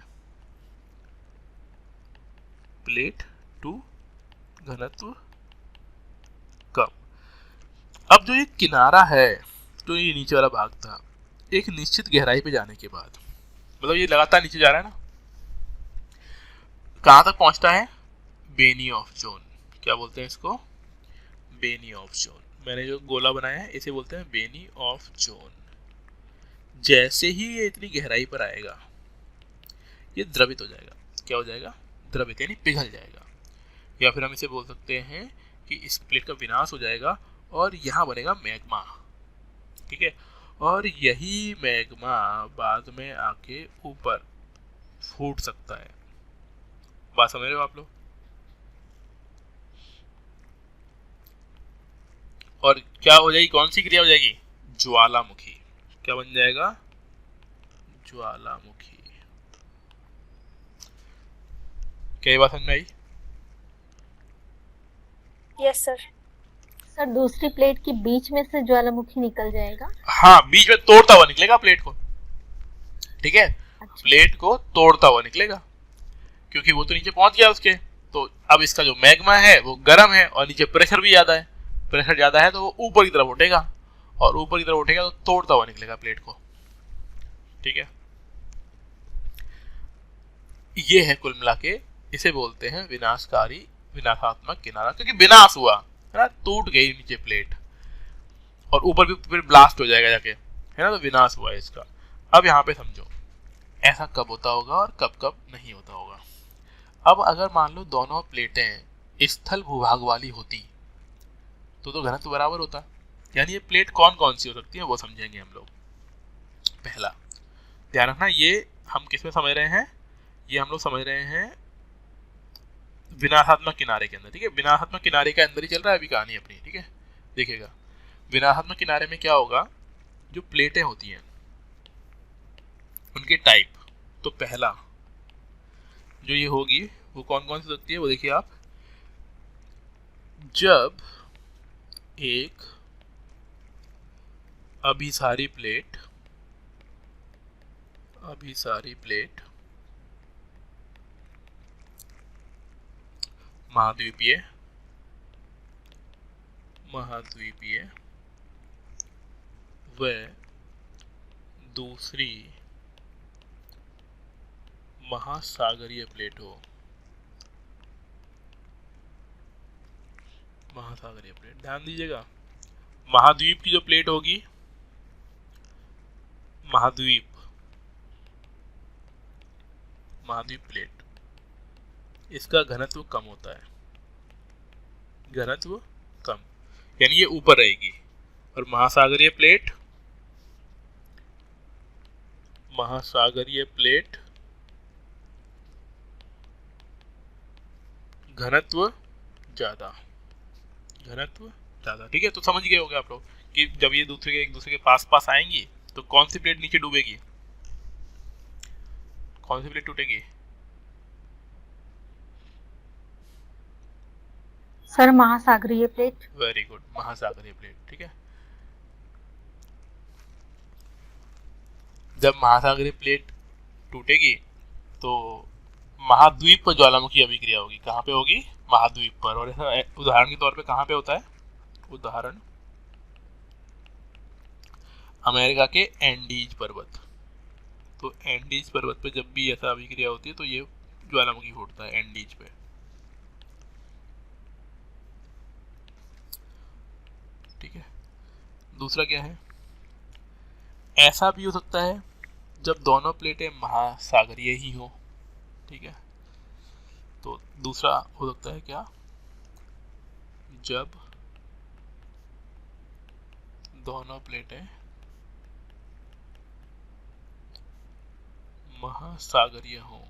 प्लेट 2 घनत्व कम। अब जो ये किनारा है, जो ये नीचे वाला भाग था, एक निश्चित गहराई पे जाने के बाद, मतलब ये लगातार नीचे जा रहा है ना, कहां तक पहुंचता है, बेनी ऑफ जोन। क्या बोलते हैं इसको, बेनी ऑफ जोन। मैंने जो गोला बनाया है इसे बोलते हैं बेनी ऑफ जोन। जैसे ही ये इतनी गहराई पर आएगा ये द्रवित हो जाएगा। क्या हो जाएगा, द्रवित, यानी पिघल जाएगा। या फिर हम इसे बोल सकते हैं कि इस प्लेट का विनाश हो जाएगा और यहाँ बनेगा मैग्मा, ठीक है। और यही मैग्मा बाद में आके ऊपर फूट सकता है। बात समझ रहे हो आप लोग। और क्या हो जाएगी, कौन सी क्रिया हो जाएगी, ज्वालामुखी। क्या बन जाएगा, ज्वालामुखी। क्या ये बात समझ में आई। Yes sir. सर दूसरी प्लेट के बीच में से ज्वालामुखी निकल जाएगा। हाँ, बीच में तोड़ता हुआ निकलेगा प्लेट को, ठीक है। अच्छा। प्लेट को तोड़ता हुआ निकलेगा क्योंकि वो तो नीचे पहुंच गया उसके। तो अब इसका जो मैग्मा है वो गर्म है और नीचे प्रेशर भी ज्यादा है। प्रेशर ज्यादा है तो वो ऊपर की तरफ उठेगा, और ऊपर की तरफ उठेगा तो तोड़ता हुआ निकलेगा प्लेट को, ठीक है। ये है कुल मिला के, इसे बोलते हैं विनाशकारी, विनाशात्मक किनारा, क्योंकि विनाश हुआ है ना, टूट गई नीचे प्लेट और ऊपर भी फिर ब्लास्ट हो जाएगा जाके, है ना, तो विनाश हुआ है इसका। अब यहाँ पे समझो ऐसा कब होता होगा और कब कब नहीं होता होगा। अब अगर मान लो दोनों प्लेटें स्थल भूभाग वाली होती तो घनत्व बराबर होता। यानी ये प्लेट कौन कौन सी हो सकती है वो समझेंगे हम लोग। पहला ध्यान रखना, ये हम किस में समझ रहे हैं, ये हम लोग समझ रहे हैं विनाशात्मक किनारे के अंदर, ठीक है। विनाशात्मक किनारे के अंदर ही चल रहा है अभी कहानी अपनी, ठीक है। देखिएगा विनाशात्मक किनारे में क्या होगा, जो प्लेटें होती हैं उनके टाइप। तो पहला जो ये होगी वो कौन कौन सी सकती है, वो देखिए आप। जब एक अभिसारी प्लेट महाद्वीपीय व दूसरी महासागरीय प्लेट हो, महासागरीय प्लेट, ध्यान दीजिएगा। महाद्वीप की जो प्लेट होगी, महाद्वीप प्लेट, इसका घनत्व कम होता है, घनत्व कम, यानी ये ऊपर रहेगी। और महासागरीय प्लेट घनत्व ज्यादा, ठीक है। तो समझ गए होंगे आप लोग कि जब ये एक दूसरे के पास पास आएंगी तो कौन सी प्लेट नीचे डूबेगी, कौन सी प्लेट टूटेगी। सर महासागरीय प्लेट। वेरी गुड, महासागरीय प्लेट, ठीक है। जब महासागरीय प्लेट टूटेगी तो महाद्वीप पर ज्वालामुखी अभिक्रिया होगी। कहाँ पे होगी, महाद्वीप पर। और ऐसा उदाहरण के तौर पे कहाँ पे होता है, उदाहरण अमेरिका के एंडीज पर्वत, तो एंडीज पर्वत पे जब भी ऐसा अभिक्रिया होती है तो ये ज्वालामुखी फूटता है एंडीज पे। ठीक है, दूसरा क्या है, ऐसा भी हो सकता है जब दोनों प्लेटें महासागरीय ही हो। ठीक है, तो दूसरा हो सकता है क्या, जब दोनों प्लेटें महासागरीय हो,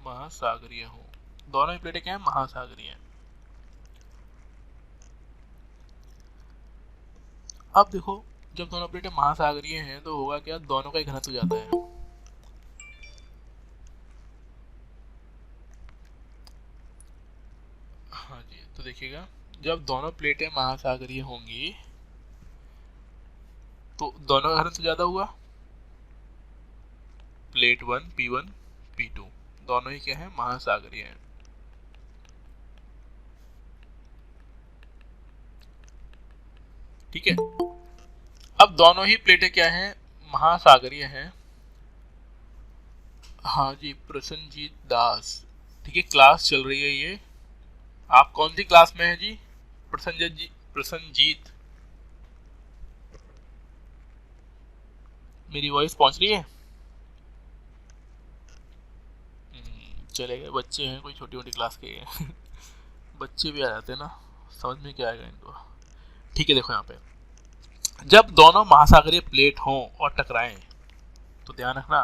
महासागरीय हो, दोनों ही प्लेटें क्या है, महासागरीय हैं। अब देखो जब दोनों प्लेटें महासागरीय हैं तो होगा क्या, दोनों का ही घनत्व ज्यादा है। हाँ जी, तो देखिएगा जब दोनों प्लेटें महासागरीय होंगी तो दोनों का घनत्व ज्यादा हुआ, प्लेट 1 P1 P2 दोनों ही क्या है, महासागरीय हैं। ठीक है, अब दोनों ही प्लेटें क्या हैं, महासागरीय हैं। हाँ जी, प्रसन्नजीत दास, ठीक है, क्लास चल रही है ये। आप कौन सी क्लास में हैं जी? प्रसन्नजीत जी, प्रसन्नजीत, मेरी वॉइस पहुंच रही है? चलेगा, बच्चे हैं, कोई छोटी मोटी क्लास के हैं बच्चे भी आ जाते हैं ना, समझ में क्या आएगा इनको। ठीक है, देखो यहाँ पे जब दोनों महासागरीय प्लेट हों और टकराएं तो ध्यान रखना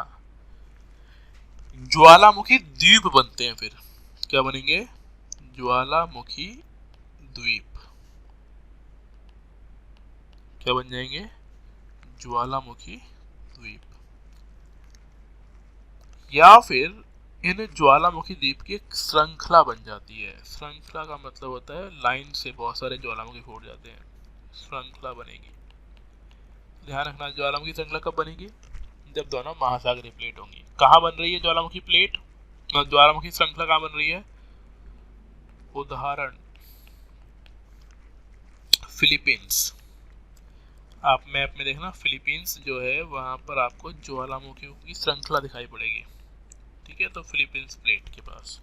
ज्वालामुखी द्वीप बनते हैं। फिर क्या बनेंगे, ज्वालामुखी द्वीप। क्या बन जाएंगे, ज्वालामुखी द्वीप। या फिर इन ज्वालामुखी द्वीप की एक श्रृंखला बन जाती है। श्रृंखला का मतलब होता है लाइन से बहुत सारे ज्वालामुखी फूट जाते हैं, श्रृंखला बनेगी। ध्यान रखना, ज्वालामुखी श्रृंखला कब बनेगी, जब दोनों महासागरीय प्लेट होंगी। कहाँ बन रही है ज्वालामुखी प्लेट, ज्वालामुखी श्रृंखला कहाँ बन रही है, उदाहरण फिलीपींस। आप मैप में देखना, फिलीपींस जो है वहां पर आपको ज्वालामुखियों की श्रृंखला दिखाई पड़ेगी। ठीक है, तो फिलीपींस प्लेट के पास।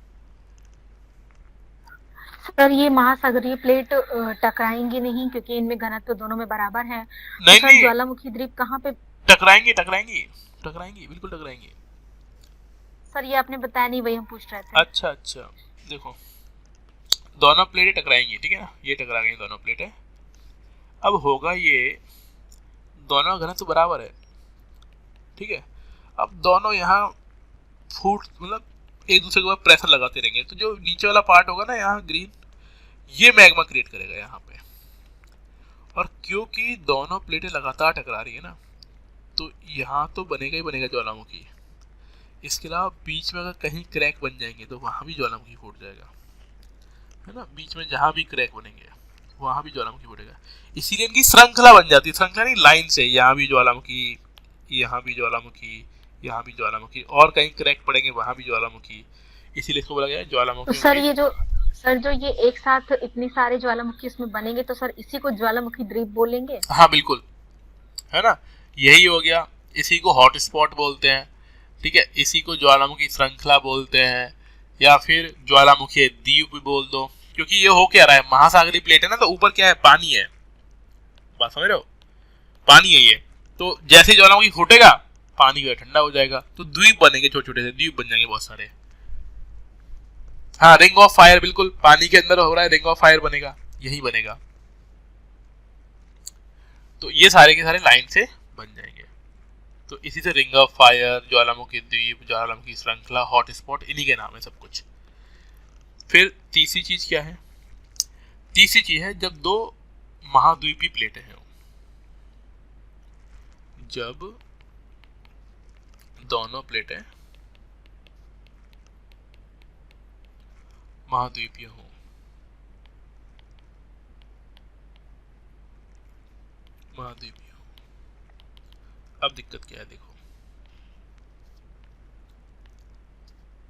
सर ये महासागरीय प्लेट टकराएंगे नहीं क्योंकि इनमें घनत्व दोनों में बराबर है। नहीं, तो सर ज्वालामुखी द्वीप कहाँ पे टकराएंगी, टकराएंगी, टकराएंगी, बिल्कुल टकराएंगी। सर ये आपने बताया नहीं, वही हम पूछ रहे थे। अच्छा अच्छा, देखो दोनों प्लेटें टकराएंगी, ठीक है ना, ये टकरा गई दोनों प्लेटें। अब होगा ये, दोनों का घनत्व बराबर है। ठीक है, अब दोनों यहाँ फूट मतलब एक दूसरे के ऊपर प्रेशर लगाते रहेंगे, तो जो नीचे वाला पार्ट होगा ना यहाँ ग्रीन, ये मैग्मा क्रिएट करेगा यहाँ पे। और क्योंकि दोनों प्लेटें लगातार टकरा रही है ना, तो यहाँ तो बनेगा ही बनेगा ज्वालामुखी। इसके अलावा बीच में अगर कहीं क्रैक बन जाएंगे तो वहां भी ज्वालामुखी फूट जाएगा, है ना। बीच में जहां भी क्रैक बनेंगे वहां भी ज्वालामुखी फूटेगा। इसीलिए इनकी श्रृंखला बन जाती है, श्रृंखला नहीं, लाइन से, यहाँ भी ज्वालामुखी, यहाँ भी ज्वालामुखी, यहाँ भी ज्वालामुखी, और कहीं क्रैक पड़ेंगे वहां भी ज्वालामुखी, इसीलिए इसको बोला गया है ज्वालामुखी। तो सर जो ये एक साथ इतनी सारे ज्वालामुखी इसमें बनेंगे तो सर इसी को ज्वालामुखी द्वीप बोलेंगे? हाँ बिल्कुल, है ना, यही हो गया। इसी को हॉट स्पॉट बोलते हैं। ठीक है, इसी को ज्वालामुखी श्रृंखला बोलते हैं, या फिर ज्वालामुखी द्वीप भी बोल दो। क्योंकि ये हो क्या रहा है, महासागरीय प्लेट है ना, तो ऊपर क्या है, पानी है, बात समझ रहे हो, पानी है ये। तो जैसे ज्वालामुखी फूटेगा पानी का ठंडा हो जाएगा, तो द्वीप बनेंगे, छोटे छोटे से द्वीप बन जाएंगे बहुत सारे। हाँ, रिंग ऑफ फायर, बिल्कुल पानी के अंदर हो रहा है, रिंग ऑफ फायर बनेगा, यही बनेगा। तो ये सारे के सारे लाइन से बन जाएंगे। तो इसी से रिंग ऑफ फायर, ज्वालामुखी द्वीप, ज्वालामुखी श्रृंखला, हॉट स्पॉट, इन्हीं के नाम है सब कुछ। फिर तीसरी चीज क्या है, तीसरी चीज है जब दो महाद्वीपीय प्लेटें हैं, जब दोनों प्लेटें महाद्वीपीय हो। महाद्वीपीय हो, अब दिक्कत क्या है, देखो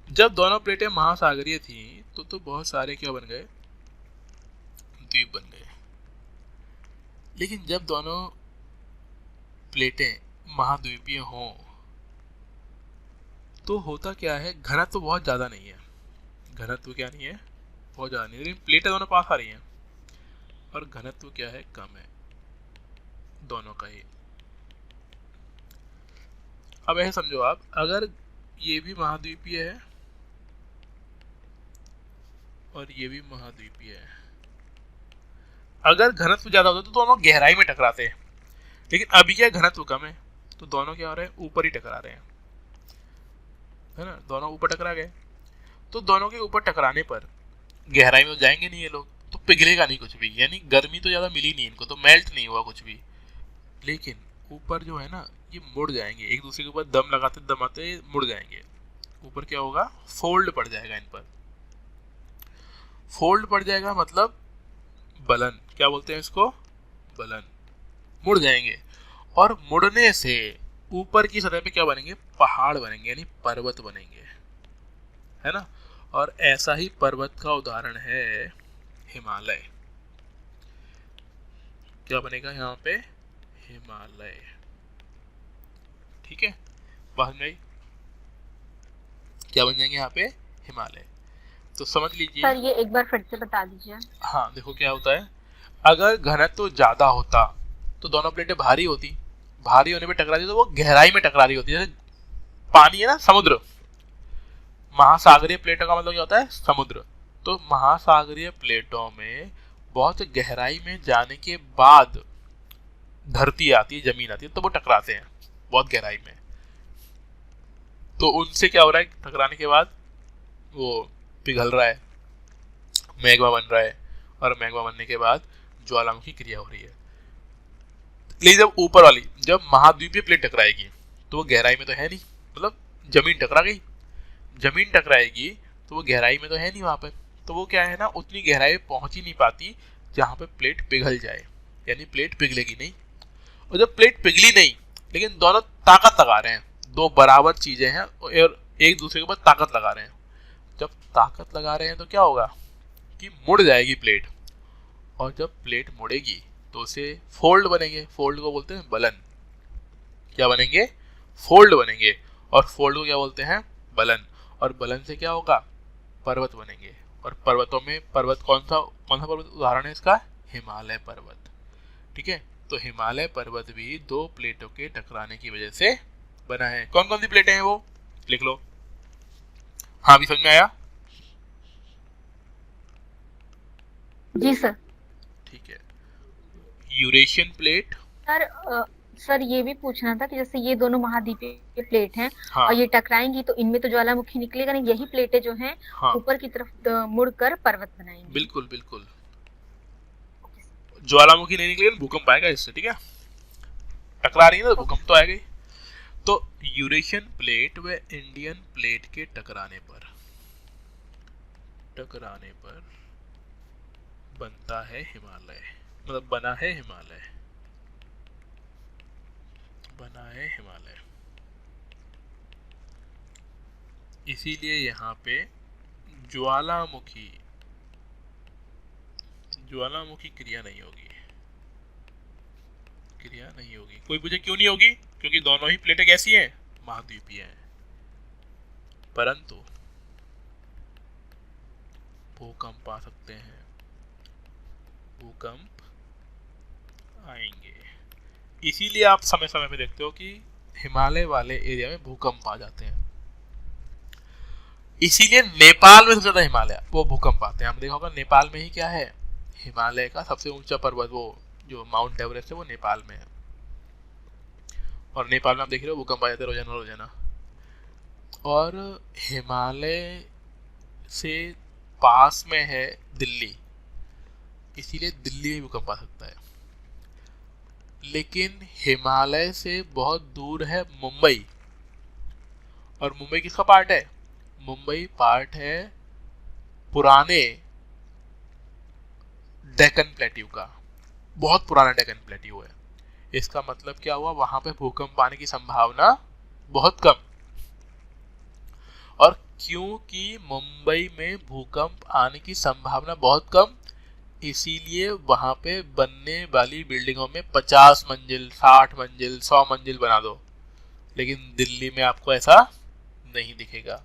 जब दोनों प्लेटें महासागरीय थी तो बहुत सारे क्या बन गए, द्वीप बन गए। लेकिन जब दोनों प्लेटें महाद्वीपीय हो तो होता क्या है, घनत्व बहुत ज्यादा नहीं है, घनत्व क्या नहीं है, बहुत ज्यादा नहीं, लेकिन प्लेटें दोनों पास आ रही हैं और घनत्व क्या है, कम है दोनों का ही। अब ऐसे समझो आप, अगर ये भी महाद्वीपीय है और ये भी महाद्वीपीय है, अगर घनत्व ज्यादा होता तो दोनों गहराई में टकराते हैं, लेकिन अभी क्या घनत्व कम है तो दोनों क्या हो रहे हैं, ऊपर ही टकरा रहे हैं, है ना, दोनों ऊपर टकरा गए। तो दोनों के ऊपर टकराने पर गहराई में तो जाएंगे नहीं ये लोग, तो पिघलेगा नहीं कुछ भी, यानी गर्मी तो ज्यादा मिली नहीं इनको, तो मेल्ट नहीं हुआ कुछ भी, लेकिन ऊपर जो है ना ये मुड़ जाएंगे, एक दूसरे के ऊपर दम लगाते दमाते मुड़ जाएंगे, ऊपर क्या होगा, फोल्ड पड़ जाएगा इन पर, फोल्ड पड़ जाएगा मतलब बलन, क्या बोलते हैं इसको, बलन, मुड़ जाएंगे, और मुड़ने से ऊपर की सतह पे क्या बनेंगे, पहाड़ बनेंगे, यानी पर्वत बनेंगे, है ना। और ऐसा ही पर्वत का उदाहरण है हिमालय, क्या बनेगा यहाँ पे, हिमालय, ठीक है, बात में क्या बन जाएंगे यहाँ पे, हिमालय। तो समझ लीजिए सर ये एक बार फिर से बता दीजिए। हाँ देखो क्या होता है, अगर घनत्व तो ज्यादा होता तो दोनों प्लेटें भारी होती, भारी होने पे टकराती तो वो गहराई में टकरा रही होती, जैसे पानी है ना, समुद्र, महासागरीय प्लेटों का मतलब क्या होता है, समुद्र, तो महासागरीय प्लेटों में बहुत गहराई में जाने के बाद धरती आती है, जमीन आती है, तो वो टकराते हैं बहुत गहराई में, तो उनसे क्या हो रहा है, टकराने के बाद वो पिघल रहा है, मैग्मा बन रहा है, और मैग्मा बनने के बाद ज्वालामुखी क्रिया हो रही है। लेकिन जब ऊपर वाली, जब महाद्वीपीय प्लेट टकराएगी तो वो गहराई में तो है नहीं, मतलब जमीन टकरा गई, जमीन टकराएगी तो वो गहराई में तो है नहीं वहां पर, तो वो क्या है ना, उतनी गहराई में पहुंच ही नहीं पाती जहां पे प्लेट पिघल जाए, यानी प्लेट पिघलेगी नहीं। और जब प्लेट पिघली नहीं, लेकिन दोनों ताकत लगा रहे हैं, दो बराबर चीजें हैं और एक दूसरे के ऊपर ताकत लगा रहे हैं, जब ताकत लगा रहे हैं तो क्या होगा कि मुड़ जाएगी प्लेट, और जब प्लेट मुड़ेगी तो उसे फोल्ड बनेंगे, फोल्ड को बोलते हैं बलन, क्या बनेंगे, फोल्ड बनेंगे, और फोल्ड को क्या बोलते हैं, बलन, और बलन से क्या होगा, पर्वत बनेंगे, और पर्वतों में पर्वत कौन सा पर्वत उदाहरण है इसका, हिमालय पर्वत, ठीक है। तो हिमालय पर्वत भी दो प्लेटों के टकराने की वजह से बना है। कौन कौन सी प्लेटें हैं वो लिख लो, हाँ भी समझ में आया, जी सर। ठीक है, यूरेशियन प्लेट, सर ये भी पूछना था कि जैसे ये दोनों महाद्वीपीय प्लेट हैं, हाँ, और ये टकराएंगी तो इनमें तो ज्वालामुखी निकलेगा नहीं, यही प्लेटें जो हैं हाँ, ऊपर की तरफ मुड़कर पर्वत बनाएंगी। बिल्कुल बिल्कुल, ज्वालामुखी नहीं निकलेगा, भूकंप आएगा इससे, ठीक है, टकरा रही है ना, भूकंप तो आएगा ही। तो यूरेशियन प्लेट व इंडियन प्लेट के टकराने पर बनता है हिमालय, मतलब बना है हिमालय, बना है हिमालय। इसीलिए यहाँ पे ज्वालामुखी क्रिया नहीं होगी, कोई पूछे क्यों नहीं होगी, क्योंकि दोनों ही प्लेटें कैसी हैं, महाद्वीपीय हैं, परंतु भूकंप आ सकते हैं, भूकंप आएंगे, इसीलिए आप समय समय पे देखते हो कि हिमालय वाले एरिया में भूकंप आ जाते हैं, इसीलिए नेपाल में सबसे ज्यादा हिमालय वो भूकंप आते हैं। हम देखा होगा नेपाल में ही क्या है, हिमालय का सबसे ऊंचा पर्वत, वो जो माउंट एवरेस्ट है वो नेपाल में है, और नेपाल में आप देख रहे हो भूकंप आ जाते रोजाना। और हिमालय से पास में है दिल्ली, इसीलिए दिल्ली में भूकंप आ सकता है, लेकिन हिमालय से बहुत दूर है मुंबई, और मुंबई किसका पार्ट है, मुंबई पार्ट है पुराने डेक्कन प्लेट्यू का, बहुत पुराना डेक्कन प्लेट्यू है, इसका मतलब क्या हुआ, वहां पे भूकंप आने की संभावना बहुत कम, और क्योंकि मुंबई में भूकंप आने की संभावना बहुत कम, इसीलिए वहां पे बनने वाली बिल्डिंगों में 50 मंजिल, 60 मंजिल, 100 मंजिल बना दो, लेकिन दिल्ली में आपको ऐसा नहीं दिखेगा।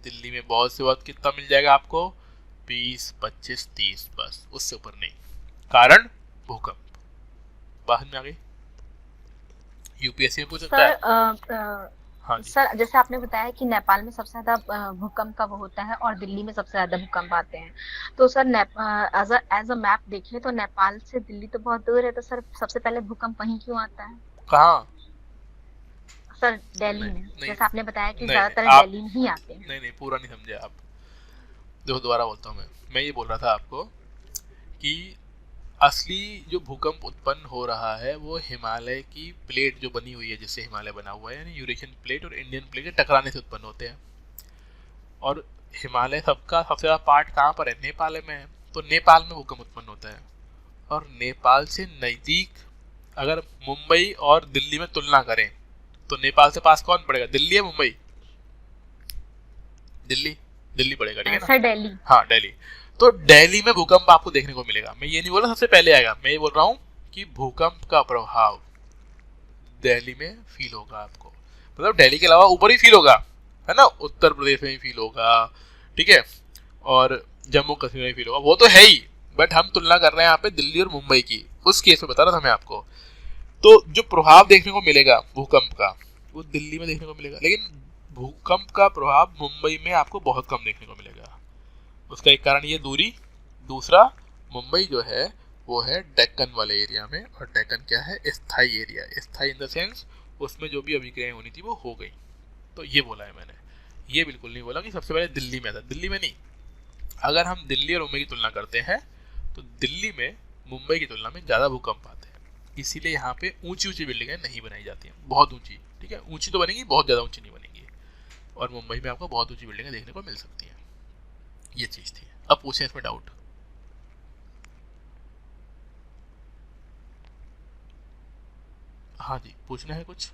दिल्ली में बहुत से बहुत कितना मिल जाएगा आपको, 20, 25, 30, बस, उससे ऊपर नहीं। कारण भूकंप। बात में आ गई। यूपीएससी में पूछ सकता है। हाँ जी। सर जैसे आपने बताया कि नेपाल में सबसे ज्यादा भूकंप कब होता है और दिल्ली में सबसे ज्यादा भूकंप आते हैं, तो सर एज अ मैप देखें तो नेपाल से दिल्ली तो बहुत दूर है, तो सर सबसे पहले भूकंप वहीं क्यों आता है? कहाँ? सर दिल्ली नहीं में, नहीं जैसे आपने बताया कि नहीं, ज्यादातर आप दिल्ली में ही आते हैं। नहीं पूरा नहीं समझे आप। देखो दोबारा बोलता हूँ मैं ये बोल रहा था आपको कि असली जो भूकंप उत्पन्न हो रहा है वो हिमालय की प्लेट जो बनी हुई है, जिससे हिमालय बना हुआ है, यानी यूरेशियन प्लेट और इंडियन प्लेट के टकराने से उत्पन्न होते हैं। और हिमालय सबका सबसे ज़्यादा पार्ट कहाँ पर है? नेपाल में है। तो नेपाल में भूकंप उत्पन्न होता है। और नेपाल से नज़दीक अगर मुंबई और दिल्ली में तुलना करें तो नेपाल से पास कौन पड़ेगा, दिल्ली या मुंबई? दिल्ली पड़ेगा, ठीक है ना? सर दिल्ली। हाँ दिल्ली। तो दिल्ली में भूकंप आपको देखने को मिलेगा। मैं ये नहीं बोल रहा सबसे पहले आएगा, मैं ये बोल रहा हूँ कि भूकंप का प्रभाव दिल्ली में फील होगा आपको। मतलब दिल्ली के अलावा ऊपर ही फील होगा, है ना, उत्तर प्रदेश में ही फील होगा, ठीक है, और जम्मू कश्मीर में फील होगा, वो तो है ही। बट हम तुलना कर रहे हैं यहाँ पे दिल्ली और मुंबई की, उस केस में बता रहा था मैं आपको। तो जो प्रभाव देखने को मिलेगा भूकंप का वो दिल्ली में देखने को मिलेगा, लेकिन भूकंप का प्रभाव मुंबई में आपको बहुत कम देखने को मिलेगा। उसका एक कारण ये दूरी, दूसरा मुंबई जो है वो है डेक्कन वाले एरिया में, और डेक्कन क्या है, स्थायी एरिया। स्थायी इन द सेंस उसमें जो भी अभिक्रियाएं होनी थी वो हो गई। तो ये बोला है मैंने, ये बिल्कुल नहीं बोला कि सबसे पहले दिल्ली में था। दिल्ली में नहीं। अगर हम दिल्ली और मुंबई की तुलना करते हैं तो दिल्ली में मुंबई की तुलना में ज़्यादा भूकंप आते हैं, इसीलिए यहाँ पे ऊंची ऊंची बिल्डिंगें नहीं बनाई जाती हैं, बहुत ऊंची, ठीक है, ऊंची तो बनेगी, बहुत ज़्यादा ऊंची नहीं बनेगी। और मुंबई में आपको बहुत ऊंची बिल्डिंगें देखने को मिल सकती हैं। ये चीज़ थी। अब पूछें इसमें डाउट। हाँ जी, पूछना है कुछ?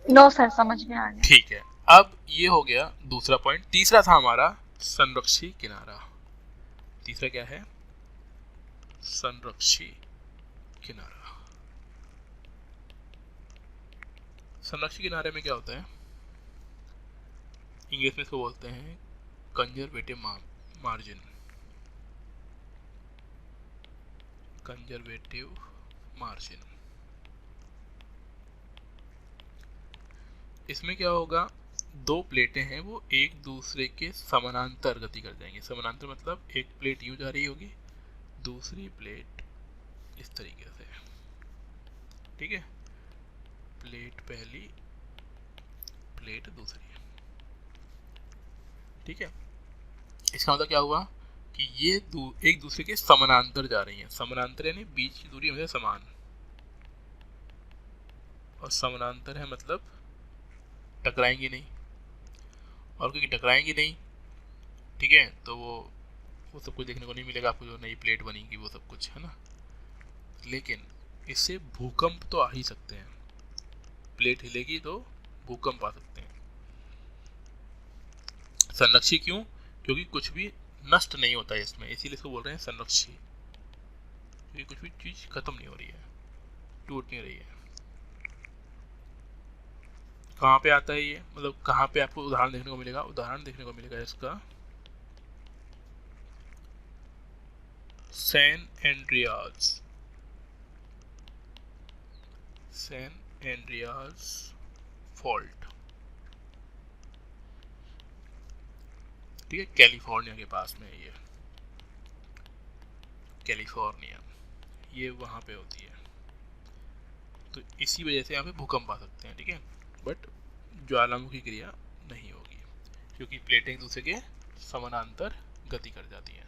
नो सर, समझ में आ गया। ठीक है, अब ये हो गया दूसरा पॉइंट। तीसरा था हमारा संरक्षी किनारा। तीसरा क्या है? संरक्षी किनारा। संरक्षी किनारे में क्या होता है? इंग्लिश में इसको बोलते हैं कंजर्वेटिव मार्जिन। Conservative margin. इसमें क्या होगा, दो प्लेटें हैं वो एक दूसरे के समानांतर गति कर जाएंगी। समानांतर मतलब एक प्लेट यूं जा रही होगी, दूसरी प्लेट इस तरीके से, ठीक है, प्लेट पहली, प्लेट दूसरी, ठीक है। इसका मतलब क्या हुआ कि ये एक दूसरे के समानांतर जा रही हैं। समानांतर यानी बीच की दूरी हमेशा समान, और समानांतर है मतलब टकराएंगी नहीं, और क्योंकि टकराएंगी नहीं, ठीक है, तो वो सब कुछ देखने को नहीं मिलेगा आपको, जो नई प्लेट बनेगी वो सब कुछ, है ना। लेकिन इससे भूकंप तो आ ही सकते हैं। प्लेट हिलेगी तो भूकंप आ सकते हैं। संरक्षी क्यों? क्योंकि कुछ भी नष्ट नहीं होता है इसमें, इसीलिए इसको बोल रहे हैं संरक्षी, क्योंकि कुछ भी चीज खत्म नहीं हो रही है, टूट नहीं रही है। कहाँ पे आता है ये, मतलब कहाँ पे आपको उदाहरण देखने को मिलेगा? उदाहरण देखने को मिलेगा इसका San Andreas. San Andreas fault, ठीक है, कैलिफोर्निया के पास में है ये, कैलिफोर्निया, ये वहाँ पे होती है। तो इसी वजह से यहाँ पे भूकंप आ सकते हैं, ठीक है, बट ज्वालामुखी क्रिया नहीं होगी क्योंकि प्लेटें एक दूसरे के समानांतर गति कर जाती हैं।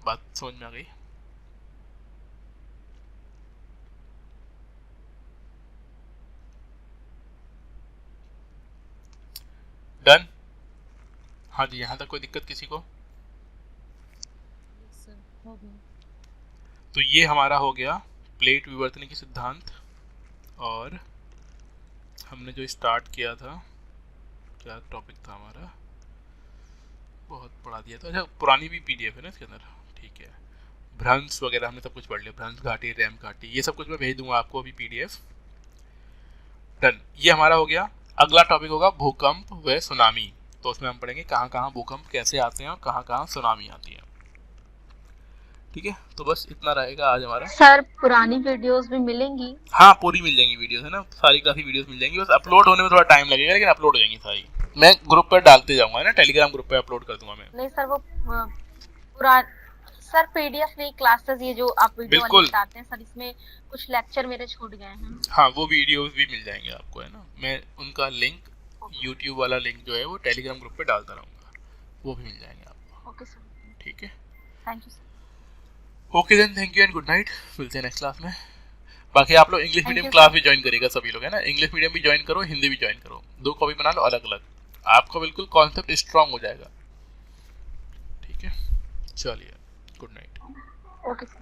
बात समझ में आ गई? डन? हाँ जी, यहाँ तक कोई दिक्कत किसी को? तो ये हमारा हो गया प्लेट विवर्तन की सिद्धांत, और हमने जो स्टार्ट किया था क्या टॉपिक था हमारा, बहुत पढ़ा दिया था। अच्छा पुरानी भी पीडीएफ है ना इसके अंदर, ठीक है। भ्रंश वगैरह हमने सब कुछ पढ़ लिया, भ्रंश घाटी, रैम घाटी, ये सब कुछ मैं भेज दूंगा आपको अभी पीडीएफ। डन, ये हमारा हो गया। अगला टॉपिक होगा भूकंप व सुनामी। तो उसमें हम पढ़ेंगे कहाँ कहाँ भूकंप कैसे आते हैं और कहाँ कहाँ सुनामी आती है। ठीक है, तो बस इतना रहेगा आज हमारा। सर पुरानी वीडियोस भी मिलेंगी? हाँ पूरी मिल जाएंगी वीडियोस, है ना, सारी क्लासी वीडियोस मिल जाएंगी। बस अपलोड होने में थोड़ा टाइम लगेगा, लेकिन अपलोड हो जाएंगी सारी। मैं ग्रुप पर डालते जाऊंगा, है ना, टेलीग्राम ग्रुप पे अपलोड कर दूंगा मैं। नहीं सर, वो पूरा सर पीडीएफ नहीं, क्लासेस ये जो आप वीडियो वाले बिल्कुल। बताते हैं सर, इसमें कुछ लेक्चर मेरे छूट गए हैं। हाँ वो वीडियोस भी मिल जाएंगे आपको, है ना, मैं उनका लिंक, यूट्यूब वाला लिंक जो है वो टेलीग्राम ग्रुप पे डालता रहूँगा, वो भी मिल जाएंगे आपको। ओके सर, ठीक है, thank you sir. Okay then, thank you and good night, मिलते हैं नेक्स्ट क्लास में। बाकी आप लोग English Thank medium you, class sir. भी ज्वाइन करेगा सभी लोग, है ना, इंग्लिश मीडियम भी ज्वाइन करो, हिंदी भी ज्वाइन करो, 2 कॉपी बना लो अलग अलग, आपका बिल्कुल कॉन्सेप्ट स्ट्रांग हो जाएगा। ठीक है, चलिए, गुड नाइट। Okay sir.